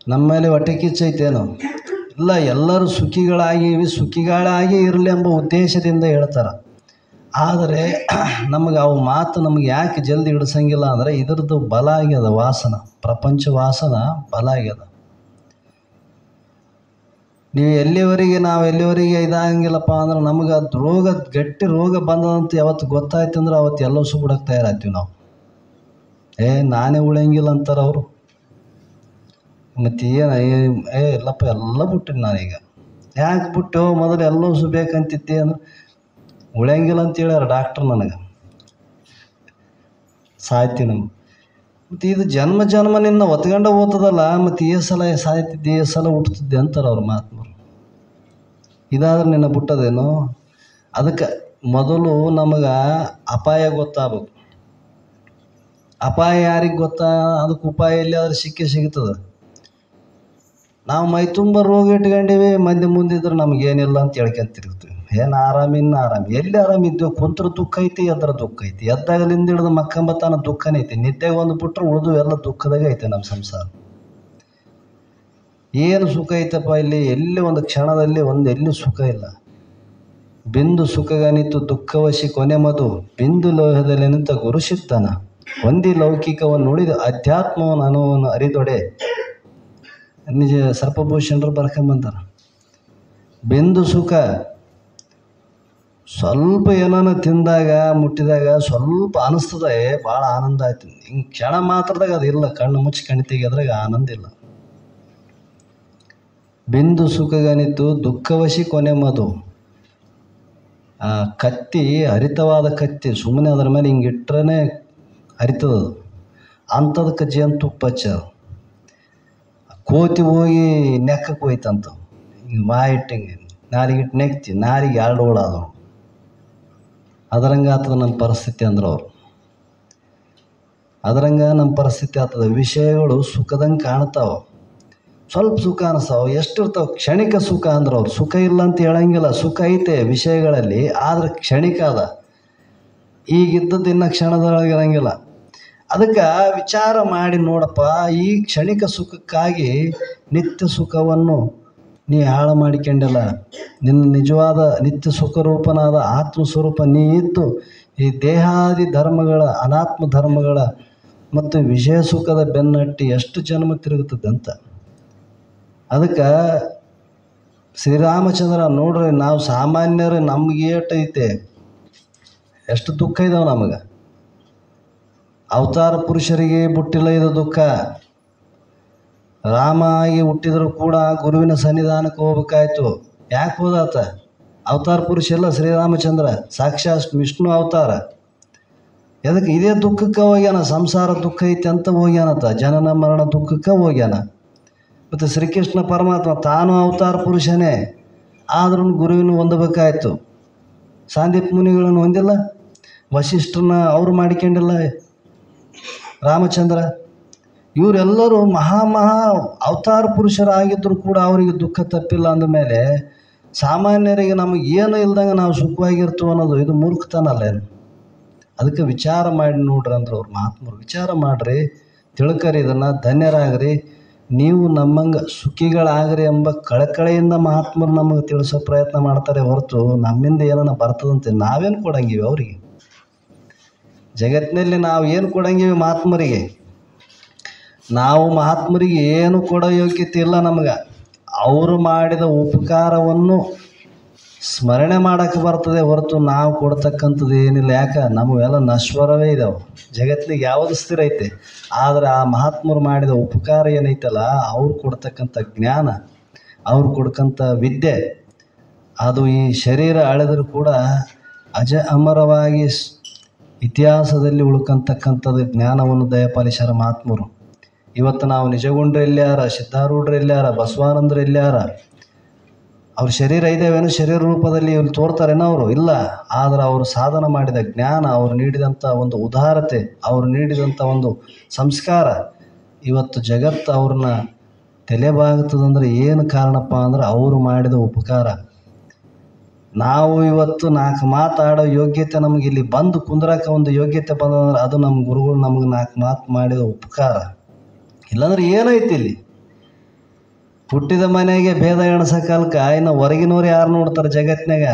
ನಮ್ಮ ಮೇಲೆ ಹೊಟ್ಟೆ ಕಿಚ್ಚೈತೇನು ಇಲ್ಲ, ಎಲ್ಲರೂ ಸುಖಿಗಳಾಗಿ ಇರಲಿ ಎಂಬ ಉದ್ದೇಶದಿಂದ ಹೇಳ್ತಾರೆ. ಆದರೆ ನಮಗೆ ಅವು ಮಾತು ನಮಗೆ ಯಾಕೆ ಜಲ್ದಿ ಹಿಡಿಸಂಗಿಲ್ಲ ಅಂದರೆ ಇದ್ರದ್ದು ಬಲ ಆಗ್ಯದ, ವಾಸನ, ಪ್ರಪಂಚ ವಾಸನ ಬಲ ಆಗ್ಯದ. ನೀವು ನಾವು ಎಲ್ಲಿವರೆಗೆ ಇದಾಗಂಗಿಲ್ಲಪ್ಪ ಅಂದ್ರೆ ನಮಗೆ ಅದು ಗಟ್ಟಿ ರೋಗ ಬಂದದಂತ ಯಾವತ್ತು ಗೊತ್ತಾಯ್ತು ಅಂದ್ರೆ ಅವತ್ತು ಎಲ್ಲ ಸುಬಿಡಕ್ಕೆ ತಯಾರಾಗ್ತೀವಿ ನಾವು. ನಾನೇ ಉಳಿಯಂಗಿಲ್ಲ ಅಂತಾರೆ ಅವರು. ಮತ್ತು ಇಲ್ಲಪ್ಪ ಎಲ್ಲ ಬಿಟ್ಟಿನಿ ನಾನೀಗ. ಯಾಕೆ ಬಿಟ್ಟು ಮೊದಲು ಎಲ್ಲೋ ಬೇಕಂತಿದ್ದೆ ಅಂದ್ರೆ ಉಳಿಯಂಗಿಲ್ಲ ಅಂತ ಹೇಳ್ಯಾರ ಡಾಕ್ಟ್ರ್ ನನಗೆ, ಸಾಯ್ತೀನಿ. ಮತ್ತು ಇದು ಜನ್ಮ ನಿನ್ನ ಒತ್ಕೊಂಡ ಹೋಗ್ತದಲ್ಲ, ಮತ್ತು ಈ ಸಲ ಸಾಯ್ತಿದ್ದೆ, ಈ ಸಲ ಹುಟ್ಟುತ್ತಿದ್ದೆ ಅಂತಾರೆ ಅವ್ರ ಮಹಾತ್ಮರು. ಇದಾದ್ರೆ ನಿನ್ನ ಬಿಟ್ಟದೇನು? ಅದಕ್ಕೆ ಮೊದಲು ನಮಗೆ ಅಪಾಯ ಗೊತ್ತಾಗಬೇಕು. ಅಪಾಯ ಯಾರಿಗೆ ಗೊತ್ತಾ? ಅದಕ್ಕೆ ಉಪಾಯ ಎಲ್ಲಿ ಆದ್ರೆ ಸಿಗ್ತದೆ. ನಾವು ಮೈ ತುಂಬ ರೋಗ ಇಟ್ಕೊಂಡಿವಿ, ಮಂದಿ ಮುಂದಿದ್ರೆ ನಮಗೇನಿಲ್ಲ ಅಂತ ಹೇಳ್ಕೊಂತಿರ್ತೀವಿ. ಆರಾಮಿ ಎಲ್ಲಿ ಆರಾಮಿದ್ದೇವೆ? ಕುಂತ್ರ ದುಃಖ ಐತಿ, ಎದ್ರ ದುಃಖ ಐತಿ. ಎದ್ದಾಗಲಿಂದ ಹಿಡಿದು ಮಕ್ಕಂಬತ್ತಾನ ದುಃಖನೇ ಐತಿ. ನಿದ್ದೆಗೆ ಒಂದು ಬಿಟ್ಟರೆ ಉಳಿದು ಎಲ್ಲ ದುಃಖದಾಗ ಐತೆ ನಮ್ಮ ಸಂಸಾರ. ಏನು ಸುಖ ಐತಪ್ಪ ಇಲ್ಲಿ? ಎಲ್ಲಿ ಒಂದು ಕ್ಷಣದಲ್ಲಿ ಎಲ್ಲಿ ಸುಖ ಇಲ್ಲ. ಬಿಂದು ಸುಖಗನಿತು ದುಃಖವಶಿ ಕೊನೆ ಮಧು, ಬಿಂದು ಲೋಹದಲ್ಲಿ ನಿಂತ ಗುರುಸಿದ್ದನ, ಒಂದಿ ಲೌಕಿಕವನ್ನು ಉಳಿದು ಅಧ್ಯಾತ್ಮವನ್ನು ಅನುವನ್ನು ಅರಿದೊಡೆ. ನಿಜ ಸರ್ಪಭೂಷಣರು ಬರ್ಕೊಂಬಂತಾರೆ. ಬಿಂದು ಸುಖ ಸ್ವಲ್ಪ ಏನಾನ ತಿಂದಾಗ ಮುಟ್ಟಿದಾಗ ಸ್ವಲ್ಪ ಅನಿಸ್ತದೆ, ಭಾಳ ಆನಂದ ಆಯ್ತು. ಹಿಂಗೆ ಕ್ಷಣ ಮಾತ್ರದಾಗ ಅದು ಇಲ್ಲ, ಕಣ್ಣು ಮುಚ್ಚಿ ಕಣ್ಣು ತೆಗೆದ್ರಾಗ ಆನಂದ ಇಲ್ಲ. ಬಿಂದು ಸುಖಗನಿತು ದುಃಖವಶಿ ಕೊನೆ ಮಧು. ಆ ಕತ್ತಿ ಹರಿತವಾದ ಕತ್ತಿ, ಸುಮ್ಮನೆ ಅದರ ಮೇಲೆ ಹಿಂಗೆ ಇಟ್ಟರೆ ಹರಿತದದು. ಅಂಥದಕ್ಕೆ ಜೇನುತುಪ್ಪ ಹಚ್ಚ ಕೋತಿ ಹೋಗಿ ನೆಕ್ಕಕ್ಕೆ ಹೋಯ್ತಂತ. ಹಿಂಗೆ ಮಾಯಿಟ್ಟಂಗೆ ನಾರಿಗಿಟ್ಟು ನೆಕ್ತಿ, ನಾರಿಗೆ 2 ಹೋಳ ಅದು. ಅದರಂಗೆ ಆಗ್ತದೆ ನಮ್ಮ ಪರಿಸ್ಥಿತಿ ಅಂದ್ರೆ ಅವರು. ಅದರಂಗೆ ನಮ್ಮ ಪರಿಸ್ಥಿತಿ ಆಗ್ತದೆ. ವಿಷಯಗಳು ಸುಖದಂಗೆ ಕಾಣ್ತಾವೆ, ಸ್ವಲ್ಪ ಸುಖ ಅನಿಸ್ತಾವೆ, ಎಷ್ಟಿರ್ತಾವೆ ಕ್ಷಣಿಕ ಸುಖ ಅಂದ್ರೆ ಅವ್ರು. ಸುಖ ಇಲ್ಲ ಅಂತ ಹೇಳಂಗಿಲ್ಲ, ಸುಖ ಐತೆ ವಿಷಯಗಳಲ್ಲಿ, ಆದರೆ ಕ್ಷಣಿಕ ಅದ. ಈಗಿದ್ದದ್ದು ಇನ್ನು ಕ್ಷಣದೊಳಗಿರಂಗಿಲ್ಲ. ಅದಕ್ಕೆ ವಿಚಾರ ಮಾಡಿ ನೋಡಪ್ಪ, ಈ ಕ್ಷಣಿಕ ಸುಖಕ್ಕಾಗಿ ನಿತ್ಯ ಸುಖವನ್ನು ನೀ ಹಾಳು ಮಾಡಿಕೊಂಡಿಲ್ಲ. ನಿನ್ನ ನಿಜವಾದ ನಿತ್ಯ ಸುಖರೂಪನಾದ ಆತ್ಮಸ್ವರೂಪ ನೀ ಇದ್ದು ಈ ದೇಹಾದಿ ಧರ್ಮಗಳ, ಅನಾತ್ಮ ಧರ್ಮಗಳ ಮತ್ತು ವಿಷಯ ಸುಖದ ಬೆನ್ನಟ್ಟಿ ಎಷ್ಟು ಜನ್ಮ ತಿರುಗುತ್ತದೆ ಅಂತ. ಅದಕ್ಕೆ ಶ್ರೀರಾಮಚಂದ್ರ ನೋಡ್ರಿ, ನಾವು ಸಾಮಾನ್ಯರು ನಮ್ಗೆ ಏಟೈತೆ, ಎಷ್ಟು ದುಃಖ ಇದಾವೆ ನಮಗೆ. ಅವತಾರ ಪುರುಷರಿಗೆ ಬಿಟ್ಟಿಲ್ಲ ಇದು ದುಃಖ. ರಾಮ ಆಗಿ ಹುಟ್ಟಿದರೂ ಕೂಡ ಗುರುವಿನ ಸನ್ನಿಧಾನಕ್ಕೆ ಹೋಗ್ಬೇಕಾಯ್ತು. ಯಾಕೆ ಹೋದಾತ? ಅವತಾರ ಪುರುಷ ಎಲ್ಲ ಶ್ರೀರಾಮಚಂದ್ರ, ಸಾಕ್ಷಾತ್ ವಿಷ್ಣು ಅವತಾರ. ಎದಕ್ಕೆ? ಇದೇ ದುಃಖಕ್ಕೆ ಹೋಗ್ಯಾನ. ಸಂಸಾರ ದುಃಖ ಐತೆ ಅಂತ ಹೋಗ್ಯಾನತ, ಜನನ ಮರಣ ದುಃಖಕ್ಕೆ ಹೋಗ್ಯಾನ. ಮತ್ತು ಶ್ರೀಕೃಷ್ಣ ಪರಮಾತ್ಮ ತಾನು ಅವತಾರ ಪುರುಷನೇ, ಆದ್ರೂ ಗುರುವಿನ ಹೊಂದಬೇಕಾಯ್ತು. ಸಾಂದೀಪ್ ಮುನಿಗಳನ್ನು ಹೊಂದಿಲ್ಲ, ವಶಿಷ್ಠರನ್ನ ಅವ್ರು ಮಾಡಿಕೊಂಡಿಲ್ಲ. ರಾಮಚಂದ್ರ, ಇವರೆಲ್ಲರೂ ಮಹಾ ಅವತಾರ ಪುರುಷರಾಗಿದ್ದರೂ ಕೂಡ ಅವರಿಗೆ ದುಃಖ ತಪ್ಪಿಲ್ಲ ಅಂದಮೇಲೆ ಸಾಮಾನ್ಯರಿಗೆ ನಮಗೆ ಏನು ಇಲ್ದಂಗೆ ನಾವು ಸುಖವಾಗಿರ್ತೀವಿ ಅನ್ನೋದು ಇದು ಮೂರ್ಖತನ ಏನು? ಅದಕ್ಕೆ ವಿಚಾರ ಮಾಡಿ ನೋಡ್ರಿ ಅಂದ್ರೆ ಅವ್ರು ಮಹಾತ್ಮರು, ವಿಚಾರ ಮಾಡಿರಿ, ತಿಳ್ಕರಿ, ಇದನ್ನು ಧನ್ಯರಾಗ್ರಿ, ನೀವು ನಮ್ಮಂಗೆ ಸುಖಿಗಳಾಗ್ರಿ ಎಂಬ ಕಳಕಳೆಯಿಂದ ಮಹಾತ್ಮರು ನಮಗೆ ತಿಳಿಸೋ ಪ್ರಯತ್ನ ಮಾಡ್ತಾರೆ ಹೊರತು ನಮ್ಮಿಂದ ಏನನ್ನ ಬರ್ತದಂತೆ ನಾವೇನು ಕೊಡಂಗಿವಿ ಅವರಿಗೆ? ಜಗತ್ತಿನಲ್ಲಿ ನಾವು ಏನು ಕೊಡಂಗಿವಿ ಮಹಾತ್ಮರಿಗೆ? ನಾವು ಮಹಾತ್ಮರಿಗೆ ಏನು ಕೊಡೋ ಯೋಗ್ಯತೆ ಇಲ್ಲ ನಮಗೆ. ಅವರು ಮಾಡಿದ ಉಪಕಾರವನ್ನು ಸ್ಮರಣೆ ಮಾಡೋಕ್ಕೆ ಬರ್ತದೆ ಹೊರತು ನಾವು ಕೊಡ್ತಕ್ಕಂಥದ್ದು ಏನಿಲ್ಲ. ಯಾಕೆ? ನಮಗೆಲ್ಲ ನಶ್ವರವೇ ಇದ್ದಾವೆ. ಜಗತ್ತಿಗೆ ಯಾವುದು ಸ್ಥಿರ ಐತೆ? ಆದರೆ ಆ ಮಹಾತ್ಮರು ಮಾಡಿದ ಉಪಕಾರ ಏನೈತಲ್ಲ, ಅವ್ರು ಕೊಡ್ತಕ್ಕಂಥ ಜ್ಞಾನ, ಅವ್ರು ಕೊಡ್ಕಂಥ ವಿದ್ಯೆ, ಅದು ಈ ಶರೀರ ಅಳೆದರೂ ಕೂಡ ಅಮರವಾಗಿ ಇತಿಹಾಸದಲ್ಲಿ ಉಳ್ಕಂತಕ್ಕಂಥದ್ದು ಜ್ಞಾನವನ್ನು ದಯಪಾಲಿಸ್ಯಾರ ಮಹಾತ್ಮರು. ಇವತ್ತು ನಾವು ನಿಜಗುಂಡ್ರು ಎಲ್ಲ್ಯಾರ, ಸಿದ್ಧಾರೂಢರು ಎಲ್ಲ್ಯಾರ, ಬಸವಾನಂದರು ಎಲ್ಲ್ಯಾರ? ಅವ್ರ ಶರೀರ ಇದ್ದೇವೇನು ಶರೀರ ರೂಪದಲ್ಲಿ ಇವ್ರು ತೋರ್ತಾರೇನೋ? ಅವರು ಇಲ್ಲ. ಆದರೆ ಅವರು ಸಾಧನ ಮಾಡಿದ ಜ್ಞಾನ, ಅವರು ನೀಡಿದಂಥ ಒಂದು ಉದಾರತೆ, ಅವರು ನೀಡಿದಂಥ ಒಂದು ಸಂಸ್ಕಾರ ಇವತ್ತು ಜಗತ್ತು ಅವ್ರನ್ನ ತಲೆಬಾಗುತ್ತದಂದ್ರೆ ಏನು ಕಾರಣಪ್ಪ ಅಂದ್ರೆ ಅವರು ಮಾಡಿದ ಉಪಕಾರ. ನಾವು ಇವತ್ತು 4 ಮಾತಾಡೋ ಯೋಗ್ಯತೆ ನಮಗೆ ಇಲ್ಲಿ ಬಂದು ಕುಂದ್ರಕ್ಕೆ ಒಂದು ಯೋಗ್ಯತೆ ಬಂದಂದ್ರೆ ಅದು ನಮ್ಮ ಗುರುಗಳು ನಮಗೆ 4 ಮಾತು ಮಾಡಿದ ಉಪಕಾರ. ಇಲ್ಲಾಂದ್ರೆ ಏನೈತಿ ಇಲ್ಲಿ? ಹುಟ್ಟಿದ ಮನೆಗೆ ಭೇದ ಎಣಸಕ್ಕಲ್ಕ ಇನ್ನು ಹೊರಗಿನವ್ರು ಯಾರು ನೋಡ್ತಾರೆ ಜಗತ್ತಿನಾಗ?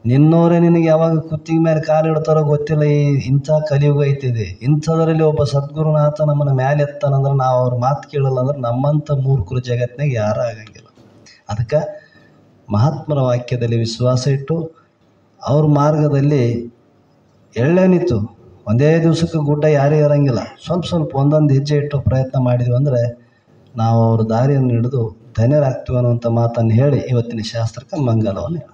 ನಿನ್ನವರೇ ನಿನಗೆ ಯಾವಾಗ ಕುತ್ತಿಗೆ ಮೇಲೆ ಕಾಲಿಡ್ತಾರೋ ಗೊತ್ತಿಲ್ಲ. ಇಂಥ ಕಲಿಯುಗ ಐತಿದೆ. ಇಂಥದ್ರಲ್ಲಿ ಒಬ್ಬ ಸದ್ಗುರುನಾಥ ನಮ್ಮನ್ನು ಮ್ಯಾಲೆ ಎತ್ತಾನಂದ್ರೆ ನಾವು ಅವ್ರ ಮಾತು ಕೇಳಲ್ಲ ಅಂದ್ರೆ ನಮ್ಮಂಥ ಮೂರ್ಖರು ಜಗತ್ತಿನಾಗ ಯಾರೂ ಆಗಂಗಿಲ್ಲ. ಅದಕ್ಕೆ ಮಹಾತ್ಮರ ವಾಕ್ಯದಲ್ಲಿ ವಿಶ್ವಾಸ ಇಟ್ಟು ಅವ್ರ ಮಾರ್ಗದಲ್ಲಿ ಎಳ್ಳೆ ನಿಂತು ಒಂದೇ ದಿವಸಕ್ಕೆ ಗುಡ್ಡ ಯಾರೇ ಇರೋಂಗಿಲ್ಲ. ಸ್ವಲ್ಪ ಒಂದೊಂದು ಹೆಜ್ಜೆ ಇಟ್ಟು ಪ್ರಯತ್ನ ಮಾಡಿದ್ವಿ ಅಂದರೆ ನಾವು ಅವ್ರ ದಾರಿಯನ್ನು ಹಿಡಿದು ಧನ್ಯರಾಗ್ತೀವಿ ಅನ್ನುವಂಥ ಮಾತನ್ನು ಹೇಳಿ ಇವತ್ತಿನ ಶಾಸ್ತ್ರಕ್ಕೆ ಮಂಗಲವನ್ನು ಹೇಳ.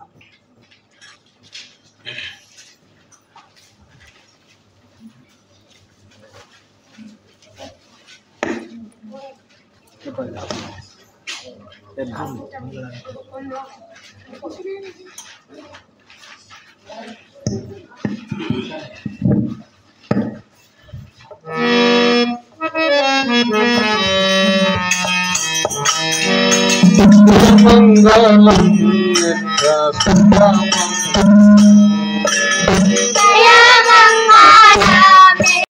ಮಂಗಲಂ